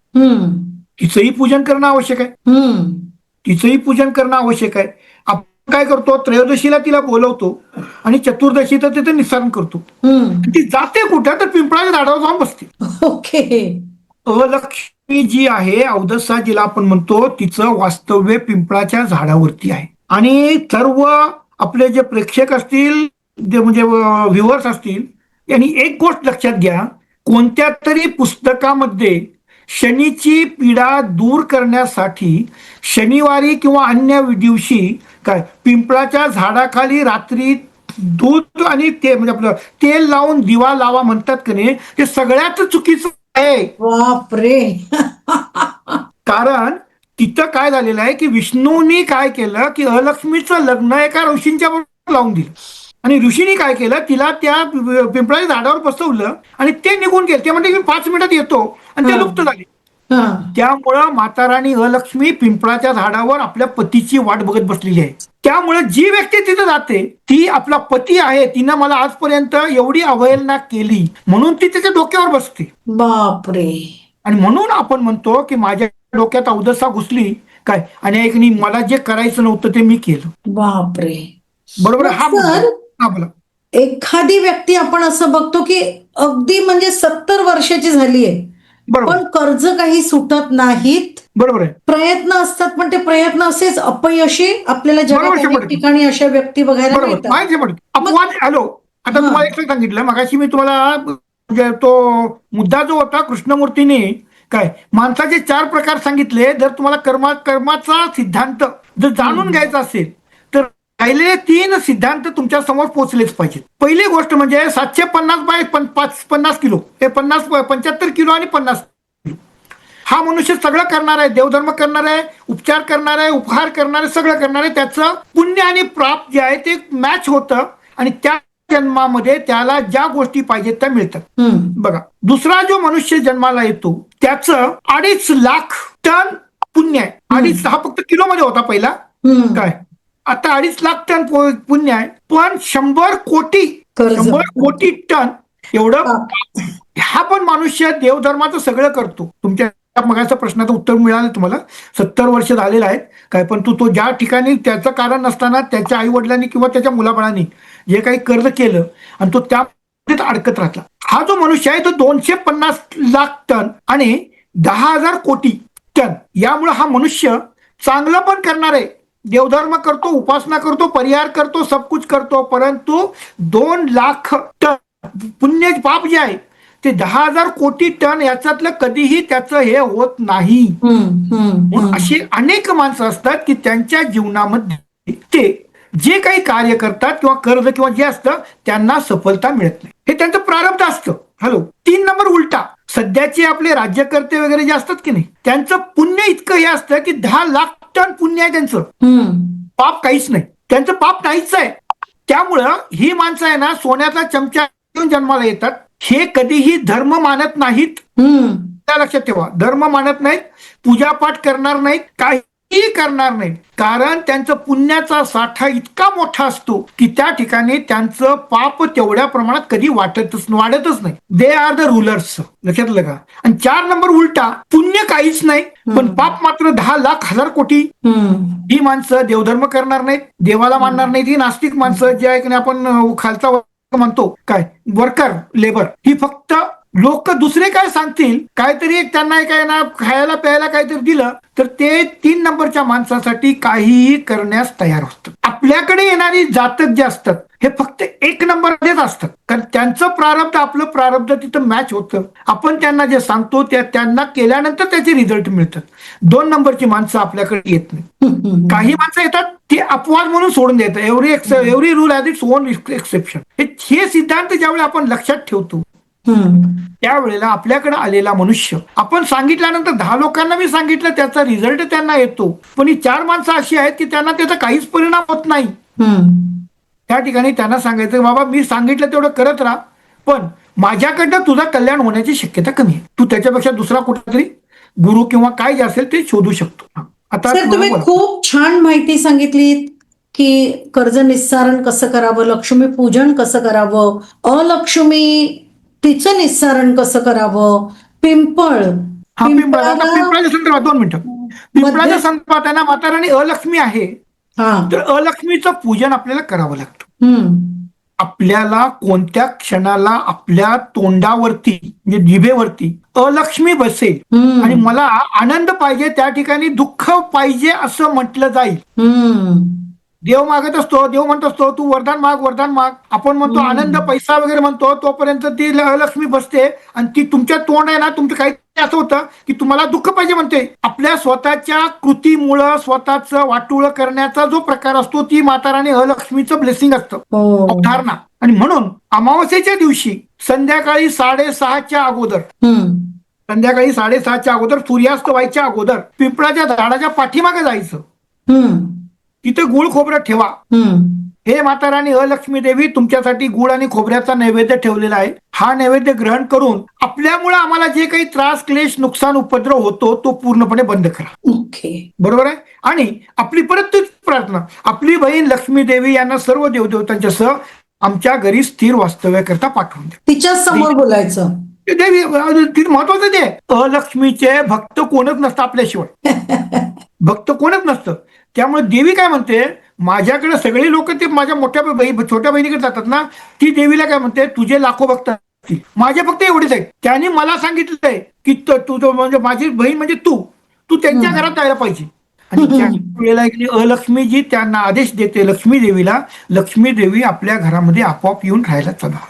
तिचंही पूजन करणं आवश्यक आहे. तिचंही पूजन करणं आवश्यक आहे. आपण काय करतो, त्रयोदशीला तिला बोलवतो आणि चतुर्दशी तर तिथे निस्सारण करतो. ती जाते कुठं, तर पिंपळाच्या झाडावर जाऊन बसते. ओके. अलक्ष्मी जी आहे, अवदसा जिला आपण म्हणतो, तिचं वास्तव्य पिंपळाच्या झाडावरती आहे. आणि सर्व आपले जे प्रेक्षक असतील, जे म्हणजे व्ह्युअर्स असतील, यांनी एक गोष्ट लक्षात घ्या, कोणत्या तरी पुस्तकामध्ये शनीची पीडा दूर करण्यासाठी शनिवारी किंवा अन्य दिवशी काय पिंपळाच्या झाडाखाली रात्री दूध आणि ते म्हणजे आपलं तेल लावून दिवा लावा म्हणतात की नाही, ते सगळ्यात चुकीचं आहे. बापरे. कारण तिथं काय झालेलं आहे की विष्णूंनी काय केलं की अलक्ष्मीचं लग्न एका ऋषींच्या बरोबर लावून दिलं. आणि ऋषींनी काय केलं, तिला त्या पिंपळाच्या झाडावर बसवलं आणि ते निघून गेले. ते म्हणते की 5 मिनिटात येतो, आणि ते लुप्त झाले. त्यामुळं माता राणी अलक्ष्मी पिंपळाच्या झाडावर आपल्या पतीची वाट बघत बसलेली आहे. त्यामुळे जी व्यक्ती तिथे जाते ती आपला पती आहे, तिनं मला आजपर्यंत एवढी अवहेलना केली म्हणून ती त्याच्या डोक्यावर बसते. बापरे. आणि म्हणून आपण म्हणतो की माझ्या डोक्यात अवदसा घुसली काय, आणि एकनी मला जे करायचं नव्हतं ते मी केलं. बापरे. बरोबर. हा बोला. एखादी व्यक्ती आपण असं बघतो की अगदी म्हणजे 70 वर्षाची झाली आहे, पण कर्ज काही सुटत नाहीत. बरोबर आहे. प्रयत्न असतात, पण ते प्रयत्न असेच अपयशी आपल्याला जगात अनेक ठिकाणी अशा व्यक्ती बघायला मिळतात. अपवाद. हॅलो, आता तुम्हाला एक सांगितलं मगाशी मी तुम्हाला, तो मुद्दा जो होता कृष्णमूर्तीने काय माणसाचे 4 प्रकार सांगितले. जर तुम्हाला कर्माचा सिद्धांत जर जाणून घ्यायचा असेल तर पहिले 3 सिद्धांत तुमच्या समोर पोहोचलेच पाहिजेत. पहिली गोष्ट म्हणजे 750 बाय 50 किलो, हे 75 किलो आणि 50 किलो. हा मनुष्य सगळं करणार आहे, देवधर्म करणार आहे, उपचार करणार आहे, उपहार करणार आहे, सगळं करणार आहे. त्याचं पुण्य आणि प्राप्त जे आहे ते मॅच होतं आणि त्या जन्मामध्ये त्याला ज्या गोष्टी पाहिजेत त्या मिळतात. बघा, दुसरा जो मनुष्य जन्माला येतो त्याचं 2.5 लाख टन पुण्य आहे. 2.5, हा फक्त किलो मध्ये होता पहिला, काय आता 2.5 लाख टन पुण्य आहे. पण 100 कोटी टन एवढं. हा पण मनुष्य देवधर्माचं सगळं करतो. तुमच्या मगाच्या प्रश्नाचं उत्तर मिळालं तुम्हाला. 70 वर्ष झालेलं आहे काय, पण तो ज्या ठिकाणी त्याचं कारण नसताना त्याच्या आई वडिलांनी किंवा त्याच्या मुलाबाळांनी जे काही कर्ज केलं आणि तो त्या अडकत राहला, हा जो मनुष्य आहे तो 250 लाख टन आणि 10,000 कोटी टन. यामुळे हा मनुष्य चांगलं पण करणार आहे, देवधर्म करतो, उपासना करतो, परिहार करतो, सब कुछ करतो, परंतु 2 लाख टन पुण्य पाप जे आहे ते 10,000 कोटी टन याच्यातलं कधीही त्याचं हे होत नाही. अशी अनेक माणसं असतात की त्यांच्या जीवनामध्ये ते जे काही कार्य करतात किंवा कर्ज किंवा जे असतं त्यांना सफलता मिळत नाही. हे त्यांचं प्रारब्ध असतं. हॅलो, 3 नंबर उलटा. सध्याचे आपले राज्यकर्ते वगैरे जे असतात की नाही, त्यांचं पुण्य इतकं हे असतं की 10 लाख टन पुण्य आहे त्यांचं, पाप काहीच नाही, त्यांचं पाप नाहीच आहे. त्यामुळं ही माणसं आहे ना, सोन्याचा चमचा घेऊन जन्माला येतात. हे कधीही धर्म मानत नाहीत. त्या लक्षात ठेवा, धर्म मानत नाहीत, पूजापाठ करणार नाहीत, काही करणार नाही. कारण त्यांचं पुण्याचा साठा इतका मोठा असतो की त्या ठिकाणी त्यांचं पाप तेवढ्या प्रमाणात कधी वाढतच नाही. They are the rulers. लक्षात आलं का? आणि 4 नंबर उलटा. पुण्य काहीच नाही पण पाप मात्र 10 लाख हजार कोटी. ही माणसं देवधर्म करणार नाहीत, देवाला मानणार नाहीत. ही नास्तिक माणसं जे आहे की आपण खालचा म्हणतो काय वर्कर लेबर, ही फक्त लोक दुसरे काय सांगतील, काहीतरी एक त्यांना काय ना खायला प्यायला काहीतरी दिलं तर ते 3 नंबरच्या माणसासाठी काहीही करण्यास तयार असतात. आपल्याकडे येणारी जातक जे असतात हे फक्त 1 नंबरमध्येच असतात, कारण त्यांचं प्रारब्ध आपलं प्रारब्ध तिथं मॅच होतं. आपण त्यांना जे सांगतो त्यांना केल्यानंतर त्याचे रिझल्ट मिळतात. 2 नंबरची माणसं आपल्याकडे येत नाही. काही माणसं येतात ती अपवाद म्हणून सोडून देतात. Every rule has its own exception. हे सिद्धांत ज्यावेळी आपण लक्षात ठेवतो त्यावेळेला आपल्याकडे आलेला मनुष्य, आपण सांगितल्यानंतर 10 लोकांना मी सांगितलं त्याचा रिझल्ट त्यांना येतो, पण ही 4 माणसं अशी आहेत की त्यांना त्याचा काहीच परिणाम होत नाही. त्या ठिकाणी त्यांना सांगायचं बाबा मी सांगितलं तेवढं करत राहा, पण माझ्याकडनं तुझं कल्याण होण्याची शक्यता कमी आहे. तू त्याच्यापेक्षा दुसरा कुठला तरी गुरु किंवा काय जे असेल ते शोधू शकतो. आता तुम्ही खूप छान माहिती सांगितलीत की कर्ज निस्सारण कसं करावं, लक्ष्मी पूजन कसं करावं, अलक्ष्मी तिचं निस्सारण कसं करावं, पिंपळाच्या संदर्भात 2 मिनिटं. पिंपळाच्या संदर्भात आहे ना, माता राणी अलक्ष्मी आहे, तर अलक्ष्मीचं पूजन आपल्याला करावं लागतं. आपल्याला कोणत्या क्षणाला आपल्या तोंडावरती म्हणजे जिभेवरती अलक्ष्मी बसेल आणि मला आनंद पाहिजे त्या ठिकाणी दुःख पाहिजे असं म्हटलं जाईल. देव मागत असतो, देव म्हणत असतो तू वरदान माग वरदान माग, आपण म्हणतो आनंद पैसा वगैरे म्हणतो, तोपर्यंत ती अलक्ष्मी बसते आणि ती तुमच्या तोंड आहे ना, तुमचं काही असं होतं की तुम्हाला दुःख पाहिजे म्हणते. आपल्या स्वतःच्या कृतीमुळं स्वतःचं वाटोळं करण्याचा जो प्रकार असतो ती माता राणी अलक्ष्मीचं ब्लेसिंग असतं, अवधारणा. आणि म्हणून अमावस्येच्या दिवशी संध्याकाळी 6:30च्या अगोदर, संध्याकाळी 6:30च्या अगोदर सूर्यास्त व्हायच्या अगोदर पिंपळाच्या झाडाच्या पाठीमागे जायचं, तिथे गुळ खोबरं ठेवा. हे माता राणी अलक्ष्मी देवी तुमच्यासाठी गुळ आणि खोबऱ्याचा नैवेद्य ठेवलेला आहे, हा नैवेद्य ग्रहण करून आपल्यामुळे आम्हाला जे काही त्रास क्लेश नुकसान उपद्रव होतो तो पूर्णपणे बंद करा. बरोबर आहे. आणि आपली परत तीच प्रार्थना, आपली बहीण लक्ष्मी देवी यांना सर्व देवदेवतांच्या सह आमच्या घरी स्थिर वास्तव्याकरता पाठवून द्या. तिच्या समोर बोलायचं. देवी महत्वाचं ते अलक्ष्मीचे भक्त कोणच नसतं आपल्याशिवाय, भक्त कोणच नसतं. त्यामुळे देवी काय म्हणते, माझ्याकडे सगळे लोक ते माझ्या छोट्या बहिणीकडे जातात ना, ती देवीला काय म्हणते, तुझे लाखो भक्त असतील, माझे फक्त एवढेच आहेत. त्यांनी मला सांगितलं आहे की तू म्हणजे माझी बहीण म्हणजे तू त्यांच्या घरात जायला पाहिजे. आणि त्या वेळेला अलक्ष्मीजी त्यांना आदेश देते लक्ष्मी देवीला, लक्ष्मी देवी आपल्या घरामध्ये आपोआप येऊन राहायला चला.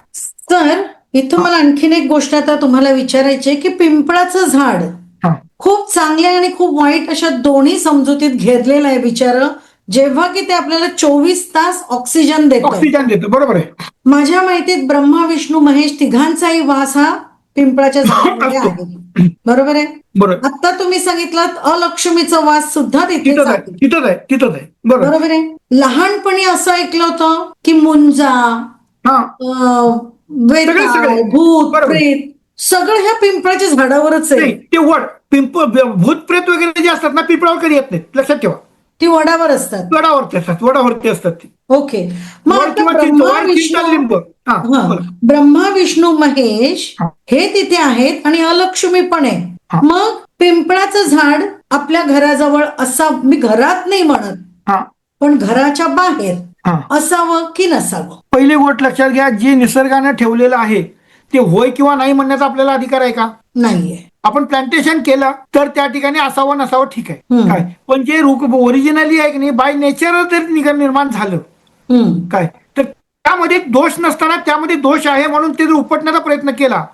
तर इथं मला आणखीन एक गोष्ट आता तुम्हाला विचारायची आहे की पिंपळाचं झाड खूप चांगल्या आणि खूप वाईट अशा दोन्ही समजुतीत घेरलेलं आहे बिचारं, जेव्हा की ते आपल्याला 24 तास ऑक्सिजन देतं. बरोबर आहे. माझ्या माहितीत ब्रह्मा विष्णू महेश तिघांचाही वास हा पिंपळाच्या झाडामध्ये आहे. बरोबर आहे. आता तुम्ही सांगितलं अलक्ष्मीचा वास सुद्धा तिथेच आहे. बरोबर आहे. लहानपणी असं ऐकलं होतं की मुंजा, भूत प्रेत सगळं ह्या पिंपळाच्या झाडावरच आहे. ते वड भूत प्रेत वगैरे जे असतात ना पिंपळावर कधी येत नाहीत, लक्षात ठेवा. ती वडावर असतात. वडावरती असतात ती. ओके. मग ब्रह्मा विष्णू महेश हे तिथे आहेत आणि अलक्ष्मी पण आहे. मग पिंपळाचं झाड आपल्या घराजवळ मी घरात नाही म्हणत, पण घराच्या बाहेर असावं की नसावं? पहिली गोष्ट लक्षात घ्या, जे निसर्गाने ठेवलेलं आहे ते होय किंवा नाही म्हणण्याचा आपल्याला अधिकार आहे का? नाहीये. आपण प्लांटेशन केलं तर त्या ठिकाणी असावं नसावं ठीक आहे काय, पण जे ओरिजिनली आहे की नाही बाय नेचर जर निर्माण झालं काय, तर त्यामध्ये दोष नसताना त्यामध्ये दोष आहे म्हणून ते जर उपटण्याचा प्रयत्न केला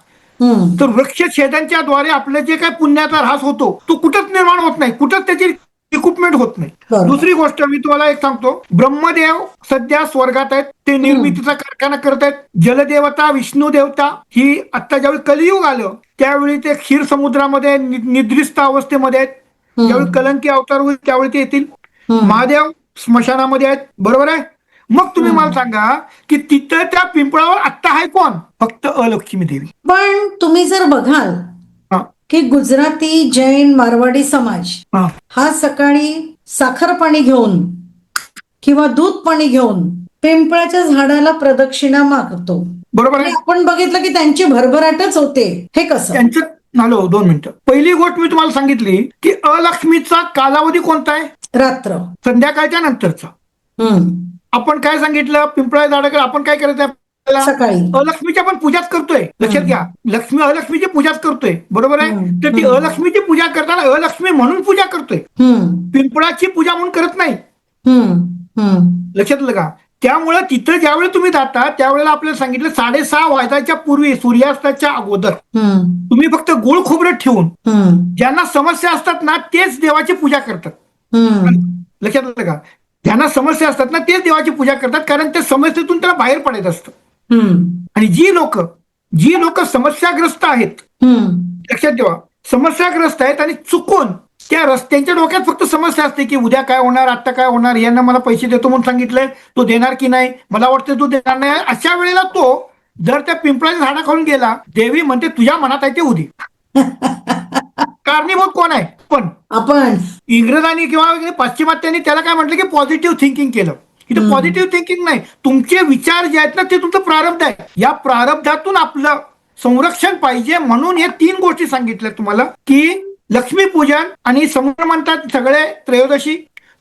तर वृक्ष छेदनच्या द्वारे आपलं जे काय पुण्याचा ऱ्हास होतो तो कुठंच निर्माण होत नाही, कुठंच त्याची इक्विपमेंट होत नाही. दुसरी गोष्ट मी तुम्हाला एक सांगतो, ब्रह्मदेव सध्या स्वर्गात आहेत, ते निर्मितीचा कारखाना करत आहेत. जलदेवता विष्णू देवता ही आता ज्यावेळी कलियुग आलं त्यावेळी ते क्षीर समुद्रामध्ये निद्रिस्त अवस्थेमध्ये आहेत. ज्यावेळी कलंकी अवतार होईल त्यावेळी ते येतील. महादेव स्मशानामध्ये आहेत. बरोबर आहे. मग तुम्ही मला सांगा की तिथं त्या पिंपळावर आत्ता आहे कोण? फक्त अलक्ष्मी देवी. पण तुम्ही जर बघाल की गुजराती जैन मारवाडी समाज हा सकाळी साखर पाणी घेऊन किंवा दूध पाणी घेऊन पिंपळाच्या झाडाला प्रदक्षिणा मागतो. बरोबर आहे. आपण बघितलं की त्यांची भरभराटच होते. हे कसं? त्यांचं 2 मिनिटं. पहिली गोष्ट मी तुम्हाला सांगितली की अलक्ष्मीचा कालावधी कोणता आहे? रात्र, संध्याकाळच्या नंतरचा. आपण काय सांगितलं, पिंपळा झाडाकडे आपण काय करायचं, सकाळी अलक्ष्मीच्या पण पूजाच करतोय, लक्षात घ्या. अलक्ष्मीची पूजाच करतोय, बरोबर आहे. तर ती अलक्ष्मीची पूजा करताना अलक्ष्मी म्हणून पूजा करतोय, पिंपळाची पूजा म्हणून करत नाही. लक्षात आलं का? त्यामुळे तिथं ज्यावेळी तुम्ही जाता त्यावेळेला आपल्याला सांगितलं 6:30 वाजायच्या पूर्वी, सूर्यास्ताच्या अगोदर तुम्ही फक्त गोळ खोबरं ठेवून ज्यांना समस्या असतात ना तेच देवाची पूजा करतात. लक्षात आलं का? ज्यांना समस्या असतात ना तेच देवाची पूजा करतात, कारण त्या समस्येतून त्याला बाहेर पडायचं असतं. आणि जी लोक समस्याग्रस्त आहेत, लक्षात ठेवा, समस्याग्रस्त आहेत आणि चुकून त्यांच्या डोक्यात फक्त समस्या असते की उद्या काय होणार, आता काय होणार, यांना मला पैसे देतो म्हणून सांगितलंय, तो देणार की नाही, मला वाटतं तो देणार नाही. अशा वेळेला तो जर त्या पिंपळाच्या झाडाखालून गेला, देवी म्हणते तुझ्या मनात आहे ते उदी. कारणीभूत कोण आहे? पण आपण इंग्रजांनी किंवा पाश्चिमात्यांनी त्याला काय म्हटलं की पॉझिटिव्ह थिंकिंग केलं. इथं पॉझिटिव्ह थिंकिंग नाही, तुमचे विचार जे आहेत ना ते तुमचं प्रारब्ध आहे. या प्रारब्धातून आपलं संरक्षण पाहिजे म्हणून हे 3 गोष्टी सांगितल्या तुम्हाला, की लक्ष्मीपूजन आणि समुद्र म्हणतात सगळे त्रयोदशी,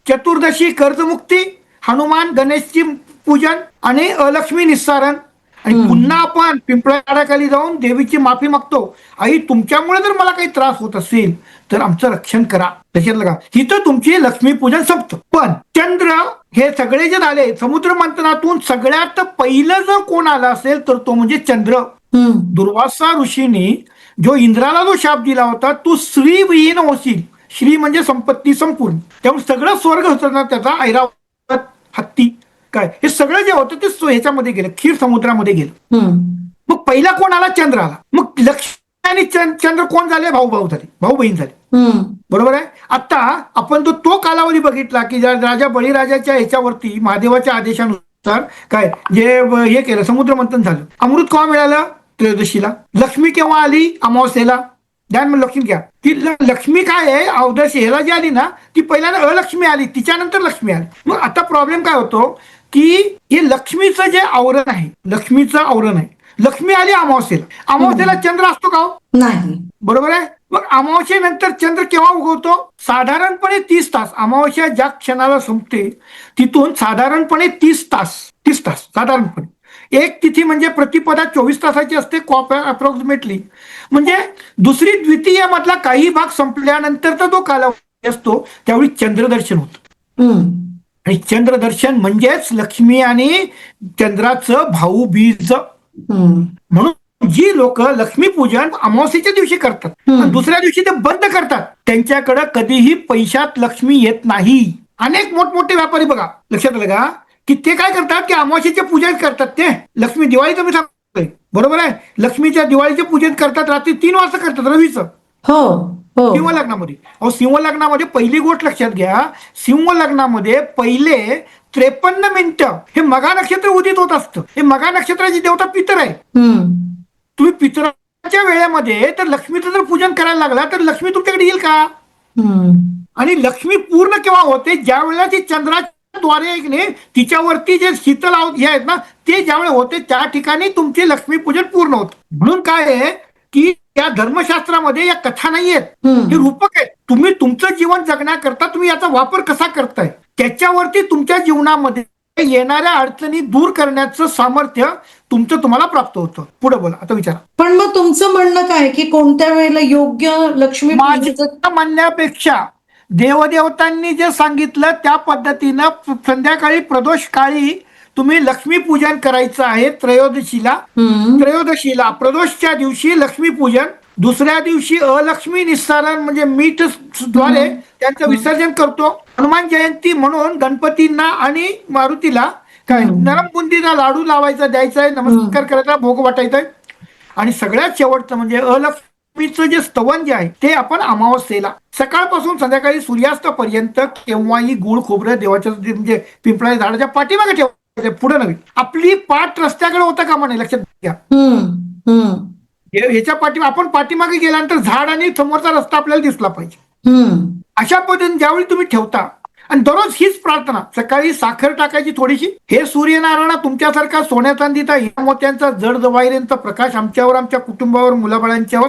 चतुर्दशी कर्जमुक्ती, हनुमान गणेशची पूजन आणि अलक्ष्मी निस्सारण. आणि पुन्हा आपण पिंपळाखाली जाऊन देवीची माफी मागतो, आई तुमच्यामुळे जर मला काही त्रास होत असेल तर आमचं रक्षण करा. लक्षात का? तिथं तुमची लक्ष्मीपूजन संपतं. पण चंद्र हे सगळे जे झाले समुद्र मंथनातून सगळ्यात पहिलं जर कोण आला असेल तर तो म्हणजे चंद्र. दुर्वासा ऋषींनी जो इंद्राला जो शाप दिला होता, तू श्री विहीन होशील. श्री म्हणजे संपत्ती संपूर्ण. त्यामुळे सगळं स्वर्ग होतं ना त्याचा, ऐरावत, हत्ती काय हे सगळं जे होतं ते ह्याच्यामध्ये गेलं, क्षीर समुद्रामध्ये गेलं. मग पहिला कोण आला? चंद्र आला. मग लक्ष्मी आणि चंद्र कोण झाले? भाऊ झाले, भाऊ बहीण झाले, बरोबर आहे. आता आपण तो कालावधी बघितला की राजा बळीराजाच्या ह्याच्यावरती महादेवाच्या आदेशानुसार काय जे हे केलं, समुद्र मंथन झालं. अमृत केव्हा मिळालं? त्रयोदशीला. लक्ष्मी केव्हा आली? अमावस्येला. ध्यान लक्षात घ्या की लक्ष्मी काय आहे, अवदशी ह्याला जी आली ना ती पहिल्यांदा अलक्ष्मी आली, तिच्यानंतर लक्ष्मी आली. मग आता प्रॉब्लेम काय होतो की हे लक्ष्मीचं जे आवरण आहे, लक्ष्मीचं आवरण आहे, लक्ष्मी आली अमावस्येला. अमावस्येला चंद्र असतो का? नाही, बरोबर आहे. मग अमावस्येनंतर चंद्र केव्हा उगवतो? साधारणपणे 30 तास. अमावस्या ज्या क्षणाला संपते तिथून साधारणपणे 30 तास साधारणपणे. एक तिथी म्हणजे प्रतिपदा 24 तासाची असते अप्रॉक्सिमेटली. म्हणजे दुसरी द्वितीय मधला काही भाग संपल्यानंतरचा जो कालावधी असतो त्यावेळी चंद्रदर्शन होतं. आणि चंद्रदर्शन म्हणजेच लक्ष्मी आणि चंद्राचं भाऊबीज. म्हणून जी लोक लक्ष्मीपूजन अमावस्येच्या दिवशी करतात, दुसऱ्या दिवशी ते बंद करतात, त्यांच्याकडे कधीही पैशात लक्ष्मी येत नाही. अनेक मोठमोठे व्यापारी बघा, लक्षात आलं का, की ते काय करतात की अमावस्येचे पूजन करतात. ते लक्ष्मी दिवाळीचं मी सांगतोय, बरोबर आहे, लक्ष्मीच्या दिवाळीचे पूजन करतात रात्री 3 वाजता करतात, रवीचं. सिंह लग्नामध्ये. सिंह लग्नामध्ये पहिली गोष्ट लक्षात घ्या, सिंह लग्नामध्ये पहिले 53 मिनिटं हे मघा नक्षत्र उदित होत असतं. हे मघा नक्षत्राची देवता पितर आहे. तुम्ही पितराच्या वेळेमध्ये तर लक्ष्मीचं जर पूजन करायला लागला तर लक्ष्मी तुमच्याकडे येईल का? आणि लक्ष्मी पूर्ण केव्हा होते? ज्या वेळेला ती चंद्राद्वारे तिच्यावरती जे शीतल हे आहेत ना ते ज्यावेळेला होते त्या ठिकाणी तुमचे लक्ष्मीपूजन पूर्ण होतं. म्हणून काय आहे की या धर्मशास्त्रामध्ये या कथा नाहीयेत, हे रूपक आहेत. तुम्ही तुमचं जीवन जगण्याकरता तुम्ही याचा वापर कसा करताय त्याच्यावरती तुमच्या जीवनामध्ये येणाऱ्या अडचणी दूर करण्याचं सामर्थ्य तुम्हाला प्राप्त होतं. पुढे बोला, आता विचारा. पण मग तुमचं म्हणणं काय की कोणत्या वेळेला योग्य लक्ष्मी? माझ्या म्हणण्यापेक्षा देवदेवतांनी जे सांगितलं त्या पद्धतीनं संध्याकाळी प्रदोष काळी तुम्ही लक्ष्मी पूजन करायचं आहे. त्रयोदशीला प्रदोषच्या दिवशी लक्ष्मी पूजन, दुसऱ्या दिवशी अलक्ष्मी निस्सारण म्हणजे मीठ द्वारे त्यांचं विसर्जन करतो. हनुमान जयंती म्हणून गणपतींना आणि मारुतीला काय नरम बुंदीचा लाडू लावायचा, द्यायचा आहे, नमस्कार करायचा, भोग वाटायचा आहे. आणि सगळ्यात शेवटचं म्हणजे अलक्ष्मीचं जे स्तवन जे आहे ते आपण अमावस्येला सकाळपासून संध्याकाळी सूर्यास्तापर्यंत केव्हाही गुळ खोबरं देवाच्या म्हणजे पिंपळाच्या झाडाच्या पाठीमागे ठेवा, पुढे नव्हे. आपली पाठ रस्त्याकडे होता का म्हणे, लक्षात घ्या. ह्याच्या आपण पाठीमागे गेल्यानंतर झाड आणि समोरचा रस्ता आपल्याला दिसला पाहिजे. अशा पद्धतीने ज्यावेळी तुम्ही ठेवता आणि दररोज हीच प्रार्थना, सकाळी साखर टाकायची थोडीशी, हे सूर्यनारायणा तुमच्यासारखा सोन्या चांदीचा हिरा मोत्यांचा जड जवाहिरांचा प्रकाश आमच्यावर, आमच्या कुटुंबावर, मुलाबाळांच्यावर,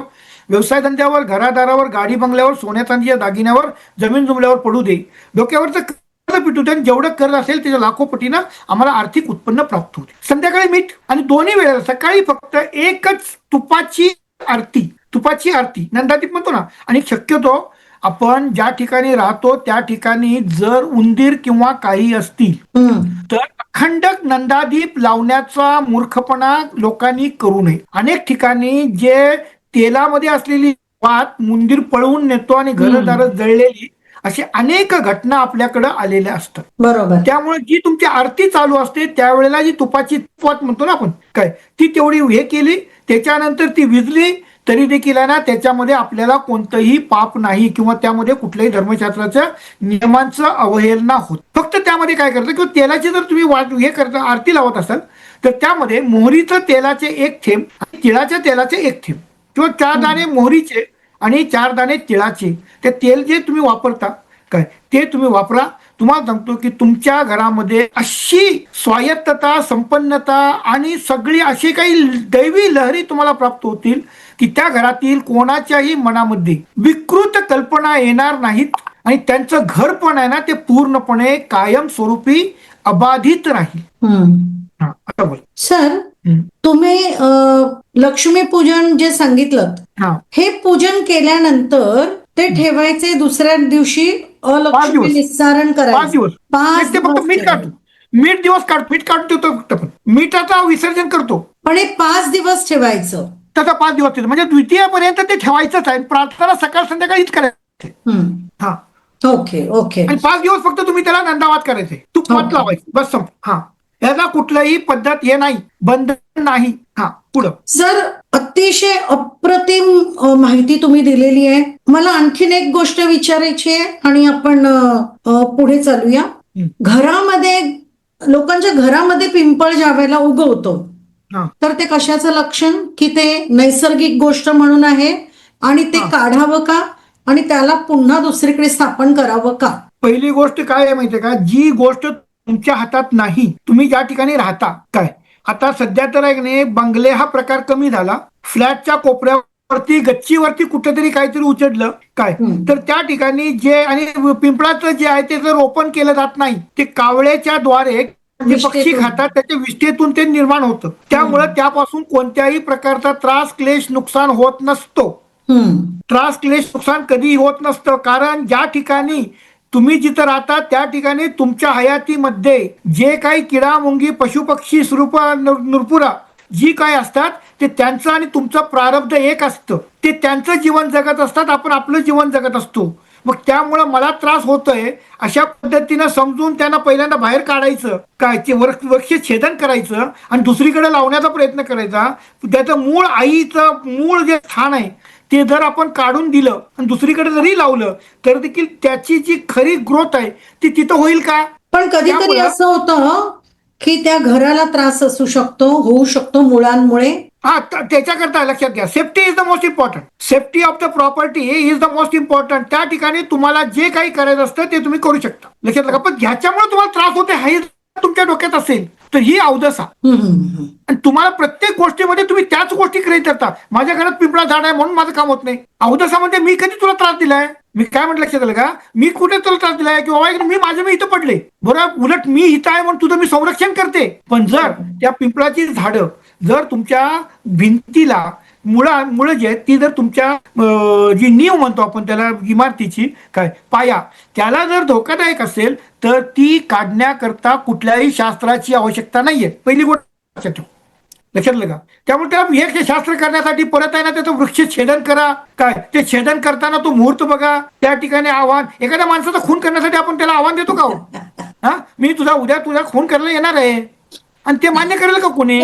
व्यवसाय धंद्यावर, घरादारावर, गाडी बंगल्यावर, सोन्या चांदीच्या दागिन्यावर, जमीन जुमल्यावर पडू दे. डोक्यावरचं पिटू द्या, जेवढं कर्ज असेल त्याच्या लाखो पटीनं आम्हाला आर्थिक उत्पन्न प्राप्त होते. संध्याकाळी मीठ आणि दोन्ही वेळेला सकाळी फक्त एकच तुपाची आरती नंदादीप म्हणतो ना. आणि शक्यतो आपण ज्या ठिकाणी राहतो त्या ठिकाणी जर उंदीर किंवा काही असतील तर अखंड नंदादीप लावण्याचा मूर्खपणा लोकांनी करू नये. अनेक ठिकाणी जे तेलामध्ये असलेली वात मुंदीर पळवून नेतो आणि घरदार जळलेली अशी अनेक घटना आपल्याकडे आलेल्या असतात. बरोबर. त्यामुळे जी तुमची आरती चालू असते त्यावेळेला जी तुपाची वात म्हणतो ना आपण काय, ती तेवढी हे केली, त्याच्यानंतर ती विजली तरी देखील आहे ना त्याच्यामध्ये आपल्याला कोणतंही पाप नाही किंवा त्यामध्ये कुठल्याही धर्मशास्त्राच्या नियमांचं अवहेलना होत. फक्त त्यामध्ये काय करतं किंवा तेलाची जर तुम्ही हे करता आरती लावत असाल तर त्यामध्ये मोहरीचं तेलाचे 1 थेंब आणि तिळाच्या तेलाचे 1 थेंब किंवा 4 दाणे मोहरीचे आणि 4 दाणे तिळाचे ते तेल जे तुम्ही वापरता काय ते तुम्ही वापरा. तुम्हाला सांगतो की तुमच्या घरामध्ये अशी स्वायत्तता, संपन्नता आणि सगळी अशी काही दैवी लहरी तुम्हाला प्राप्त होतील की त्या घरातील कोणाच्याही मनामध्ये विकृत कल्पना येणार नाहीत आणि त्यांचं घर पण आहे ना ते पूर्णपणे कायमस्वरूपी अबाधित राहील. आता बोल सर, तुम्ही लक्ष्मीपूजन जे सांगितलं हे पूजन केल्यानंतर ते ठेवायचे, दुसऱ्या दिवशी अलक्ष्मी निस्सारण करायचं. 5 दिवस मीठ काढतो, मीठ काढतो फक्त पण मीठाचा विसर्जन करतो. पण हे 5 दिवस ठेवायचं. त्याचा 5 दिवस म्हणजे द्वितीयापर्यंत ते ठेवायचंच आहे. प्रार्थना सकाळ संध्याकाळीच करायची. हा ओके ओके. आणि 5 दिवस फक्त तुम्ही त्याला नंदावात करायचे, तुपात लावायचे, बस संप. हा, याला कुठलाही पद्धत हे नाही, बंधन नाही. हा, पुढं. सर, अतिशय अप्रतिम माहिती तुम्ही दिलेली आहे. मला आणखीन एक गोष्ट विचारायची आहे आणि आपण पुढे चालूया. घरामध्ये, लोकांच्या घरामध्ये पिंपळ ज्या वेळेला उगवतो तर ते कशाचं लक्षण, की ते नैसर्गिक गोष्ट म्हणून आहे आणि ते काढावं का आणि त्याला पुन्हा दुसरीकडे स्थापन करावं का? पहिली गोष्ट काय आहे माहितीये का, जी गोष्ट तुमच्या हातात नाही, तुम्ही ज्या ठिकाणी राहता काय, आता सध्या तर आहे नाही बंगले हा प्रकार कमी झाला. फ्लॅटच्या कोपऱ्यावरती गच्चीवरती कुठेतरी काहीतरी उचडलं काय तर त्या ठिकाणी जे आणि पिंपळाचं जे आहे ते जर रोपण केलं जात नाही, ते कावळ्याच्या द्वारे जे पक्षी खातात त्याच्या विष्ठेतून ते निर्माण होतं. त्यामुळे त्यापासून कोणत्याही प्रकारचा त्रास, क्लेश, नुकसान होत नसतो. त्रास, क्लेश, नुकसान कधीही होत नसतं. कारण ज्या ठिकाणी तुम्ही जिथं राहता त्या ठिकाणी तुमच्या हयातीमध्ये जे काही किडा, मुंगी, पशुपक्षी, सुरूप, नुरपुरा जी काय असतात ते त्यांचं आणि तुमचं प्रारब्ध एक असतं. ते त्यांचं जीवन जगत असतात, आपण आपलं जीवन जगत असतो. मग त्यामुळं मला त्रास होतोय अशा पद्धतीनं समजून त्यांना पहिल्यांदा बाहेर काढायचं काय, ते वृक्ष छेदन करायचं आणि दुसरीकडे लावण्याचा प्रयत्न करायचा. त्याचं मूळ, आईचं मूळ जे स्थान आहे ते जर आपण काढून दिलं आणि दुसरीकडे जरी लावलं तर देखील त्याची जी खरी ग्रोथ आहे ती तिथं होईल का? पण कधीतरी असं होतं की त्या घराला त्रास असू शकतो, होऊ शकतो मुळांमुळे. हा, त्याच्याकरता लक्षात घ्या, safety is the most important. Safety of the property is the most important. त्या ठिकाणी तुम्हाला जे काही करायचं असतं ते तुम्ही करू शकता. लक्षात घ्या. पण ह्याच्यामुळे तुम्हाला त्रास होते हे तुमच्या डोक्यात असेल तर ही अवदसा. आणि तुम्हाला प्रत्येक गोष्टीमध्ये तुम्ही त्याच गोष्टी क्रिएट करता. माझ्या घरात पिंपळा झाड आहे म्हणून माझं काम होत नाही. अवदसामध्ये मी कधी तुला त्रास दिलाय? मी काय म्हटलं लक्षात आलं का? मी कुठे तुला त्रास दिलाय की बाबा मी माझं मी इथं पडले बरोबर, उलट मी इथं आहे म्हणून तुझं मी संरक्षण करते. पण जर त्या पिंपळाची झाडं जर तुमच्या भिंतीला मुळं जी आहेत ती जर तुमच्या जी नीव म्हणतो आपण त्याला इमारतीची काय पाया त्याला जर धोकादायक असेल तर ती काढण्याकरता कुठल्याही शास्त्राची आवश्यकता नाहीये. पहिली गोष्ट लक्षात ठेव. लक्षात आलं का? त्यामुळे त्याला हे शास्त्र करण्यासाठी परत आहे ना त्याचं वृक्ष छेदन करा काय, ते छेदन करताना तो मुहूर्त बघा. त्या ठिकाणी आव्हान, एखाद्या माणसाचा खून करण्यासाठी आपण त्याला आव्हान देतो का? हा, मी उद्या तुझा खून करायला येणार आहे आणि ते मान्य करेल का कोणी?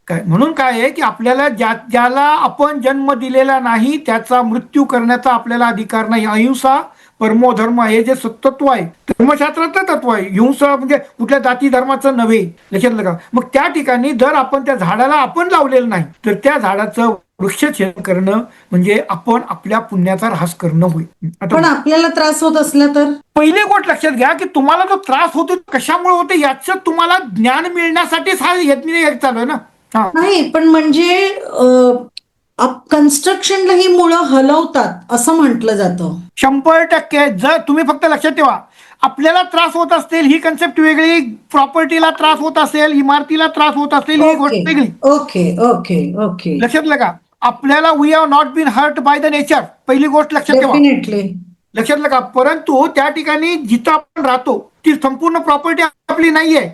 काय म्हणून काय आहे की आपल्याला ज्याला आपण जन्म दिलेला नाही त्याचा मृत्यू करण्याचा आपल्याला अधिकार नाही. अहिंसा परमो धर्म हे जे सत्तत्व आहे धर्मशास्त्राचं तत्व आहे. हिंसा म्हणजे कुठल्या जाती धर्माचं नव्हे. लक्षात आलं का? मग त्या ठिकाणी जर आपण त्या झाडाला आपण लावलेलं नाही तर त्या झाडाचं वृक्षछेदन करणं म्हणजे आपण आपल्या पुण्याचा ह्रास करणं होईल. पण आपल्याला त्रास होत असला तर पहिली गोष्ट लक्षात घ्या की तुम्हाला जो त्रास होतो कशामुळे होतो याचं तुम्हाला ज्ञान मिळण्यासाठीच हा यत्न चालू आहे ना. नाही, पण म्हणजे कन्स्ट्रक्शनला ही मुळं हलवतात असं म्हटलं जातं. 100%. जर तुम्ही फक्त लक्षात ठेवा, आपल्याला त्रास होत असेल ही कन्सेप्ट वेगळी, प्रॉपर्टीला त्रास होत असेल, इमारतीला त्रास होत असेल ही गोष्ट वेगळी. Okay okay okay. लक्षात का आपल्याला we have not been hurt by the nature, पहिली गोष्ट लक्षात ठेवा. डेफिनेटली. लक्षात का परंतु त्या ठिकाणी जिथं आपण राहतो ती संपूर्ण प्रॉपर्टी आपली नाहीये,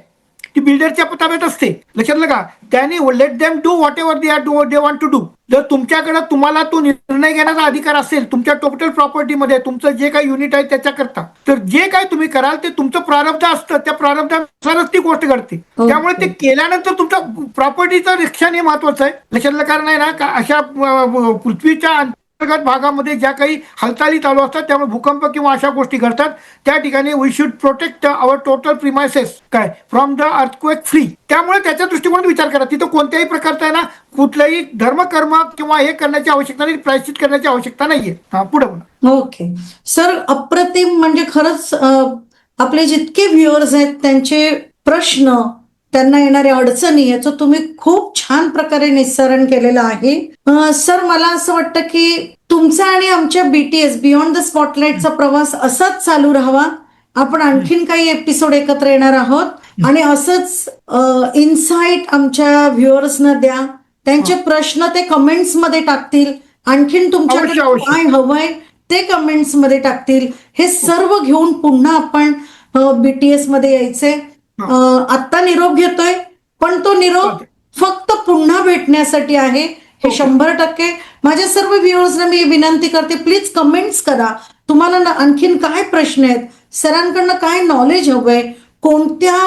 ती बिल्डरच्या ताब्यात असते. लक्षात का त्यांनी let them do whatever they want to do. जर तुमच्याकडे तुम्हाला तो निर्णय घेण्याचा अधिकार असेल तुमच्या टोटल प्रॉपर्टीमध्ये तुमचं जे काही युनिट आहे त्याच्याकरता, तर जे काही तुम्ही कराल ते तुमचं प्रारब्ध असतं, त्या प्रारब्धानुसारच ती गोष्ट घडते. त्यामुळे ते केल्यानंतर तुमचं प्रॉपर्टीचं रक्षण हे महत्वाचं आहे. लक्षात कारण आहे ना का अशा पृथ्वीच्या अंतर्गत भागामध्ये ज्या काही हालचाली चालू असतात त्यामुळे भूकंप किंवा अशा गोष्टी घडतात. त्या ठिकाणी we should protect our total premises काय फ्रॉम द अर्थक्वेक फ्री. त्यामुळे त्याच्या दृष्टिकोनातून विचार करा, तिथं कोणत्याही प्रकारचा आहे ना कुठलाही धर्मकर्म किंवा हे करण्याची आवश्यकता नाही, प्रायश्चित करण्याची आवश्यकता नाहीये. हा पुढे बोला. ओके सर, अप्रतिम म्हणजे खरंच आपले जितके व्ह्युअर्स आहेत त्यांचे प्रश्न, त्यांना येणाऱ्या अडचणी याचं तुम्ही खूप छान प्रकारे निस्सारण केलेलं आहे. सर मला असं वाटतं की तुमचा आणि आमच्या BTS बियॉन्ड द स्पॉटलाइटचा प्रवास असाच चालू राहावा. आपण आणखीन काही एपिसोड एकत्र येणार आहोत आणि असंच इन्साइट आमच्या व्ह्युअर्सना द्या. त्यांचे प्रश्न ते कमेंट्स मध्ये टाकतील, आणखीन तुमच्याकडे काय हवंय ते कमेंट्स मध्ये टाकतील. हे सर्व घेऊन पुन्हा आपण BTS मध्ये यायचे. आत्ता निरोप घेतोय पण तो निरोप फक्त पुन्हा भेटण्यासाठी आहे, हे 100%. माझ्या सर्व व्ह्युअर्सना मी विनंती करते, प्लीज कमेंट्स करा. तुम्हाला आणखीन काय प्रश्न आहेत, सरांकडनं काय नॉलेज हवंय, कोणत्या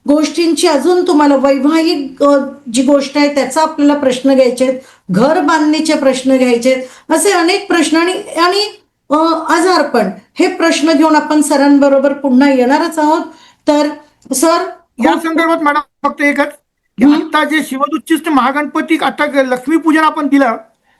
गोष्टींची अजून तुम्हाला वैवाहिक जी गोष्ट आहे त्याचा आपल्याला प्रश्न घ्यायचे आहेत, घर बांधणीचे प्रश्न घ्यायचे आहेत, असे अनेक प्रश्न आणि आजारपण, हे प्रश्न घेऊन आपण सरांबरोबर पुन्हा येणारच आहोत. तर सर या संदर्भात मॅडम फक्त एकच, आता जे श्रीमदुच्चिष्ट महागणपती आता लक्ष्मीपूजन आपण दिलं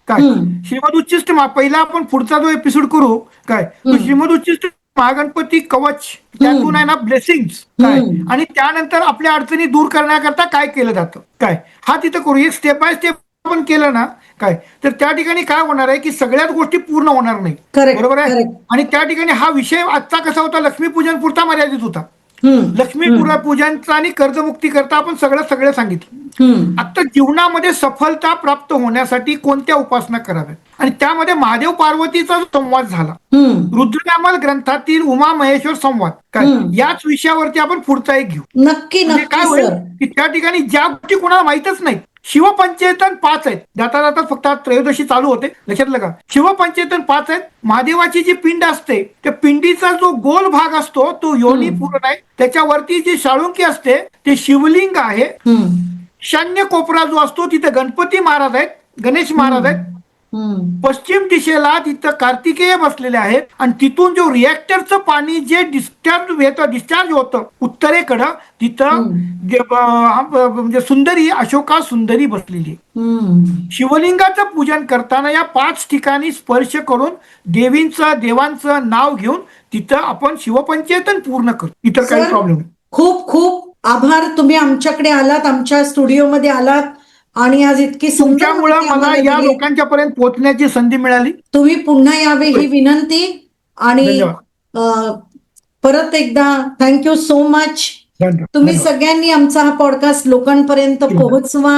काय, श्रीमदुच्चिष्ट पहिला आपण पुढचा जो एपिसोड करू काय, तो श्रीमदुच्चिष्ट महागणपती कवच, त्यातून आहे ना ब्लेसिंग्स काय, आणि त्यानंतर आपल्या अडचणी दूर करण्याकरता काय केलं जातं काय, हा तिथं करू. एक स्टेप बाय स्टेप आपण केलं ना काय, तर त्या ठिकाणी काय होणार आहे की सगळ्याच गोष्टी पूर्ण होणार नाही. बरोबर आहे. आणि त्या ठिकाणी हा विषय आजचा कसा होता, लक्ष्मीपूजन पुरता मर्यादित होता. लक्ष्मी पूजनचा आणि कर्जमुक्ती करता आपण सगळं सांगितलं. आता जीवनामध्ये सफलता प्राप्त होण्यासाठी कोणत्या उपासना कराव्यात, आणि त्यामध्ये महादेव पार्वतीचा संवाद झाला. रुद्रकामल ग्रंथातील उमा महेश्वर संवाद काय, याच विषयावरती आपण पुढचा एक घेऊ. नक्की. काय होईल की त्या ठिकाणी ज्या गोष्टी कोणाला माहितच नाही, शिवपंचेतन 5 आहेत, जाता जाता फक्त त्रयोदशी चालू होते, लक्षात का शिवपंचेतन 5 आहेत. महादेवाची जी पिंड असते त्या पिंडीचा जो गोल भाग असतो तो योनी पूर्ण आहे, त्याच्यावरती जी शाळुंकी असते ते शिवलिंग आहे. ईशान्य कोपरा जो असतो तिथे गणपती महाराज आहेत, गणेश महाराज आहेत. पश्चिम दिशेला तिथं कार्तिकेय बसलेले आहेत, आणि तिथून जो रिएक्टरचं पाणी जे डिस्चार्ज होतं उत्तरेकडं, तिथं म्हणजे सुंदरी अशोका सुंदरी बसलेली. शिवलिंगाचं पूजन करताना या 5 ठिकाणी स्पर्श करून देवांचं नाव घेऊन तिथं आपण शिवपंचेतन पूर्ण करू. इतर काही प्रॉब्लेम नाही. खूप खूप आभार, तुम्ही आमच्याकडे आलात, आमच्या स्टुडिओमध्ये आलात, आणि आज इतकी तुमच्यामुळे मला या लोकांच्या पर्यंत पोहोचण्याची संधी मिळाली. तुम्ही पुन्हा यावे ही विनंती, आणि परत एकदा थँक्यू सो मच. तुम्ही सगळ्यांनी आमचा हा पॉडकास्ट लोकांपर्यंत पोहोचवा.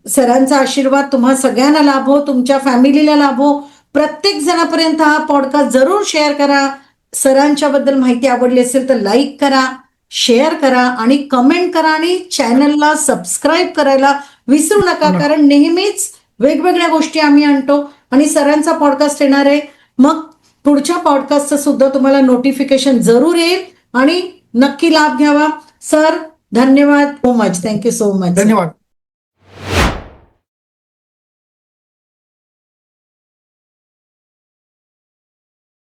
सरांचा आशीर्वाद तुम्हा सगळ्यांना लाभो, तुमच्या फॅमिलीला लाभो. प्रत्येक जणापर्यंत हा पॉडकास्ट जरूर शेअर करा. सरांच्या बद्दल माहिती आवडली असेल तर लाईक करा, शेअर करा आणि कमेंट करा, आणि चॅनलला सबस्क्राईब करायला विसरू नका, कारण नेहमीच वेगवेगळ्या गोष्टी आम्ही आणतो आणि सरांचा पॉडकास्ट येणार आहे. मग पुढच्या पॉडकास्टचं सुद्धा तुम्हाला नोटिफिकेशन जरूर येईल, आणि नक्की लाभ घ्यावा. सर धन्यवाद so much. Thank you so much. धन्यवाद.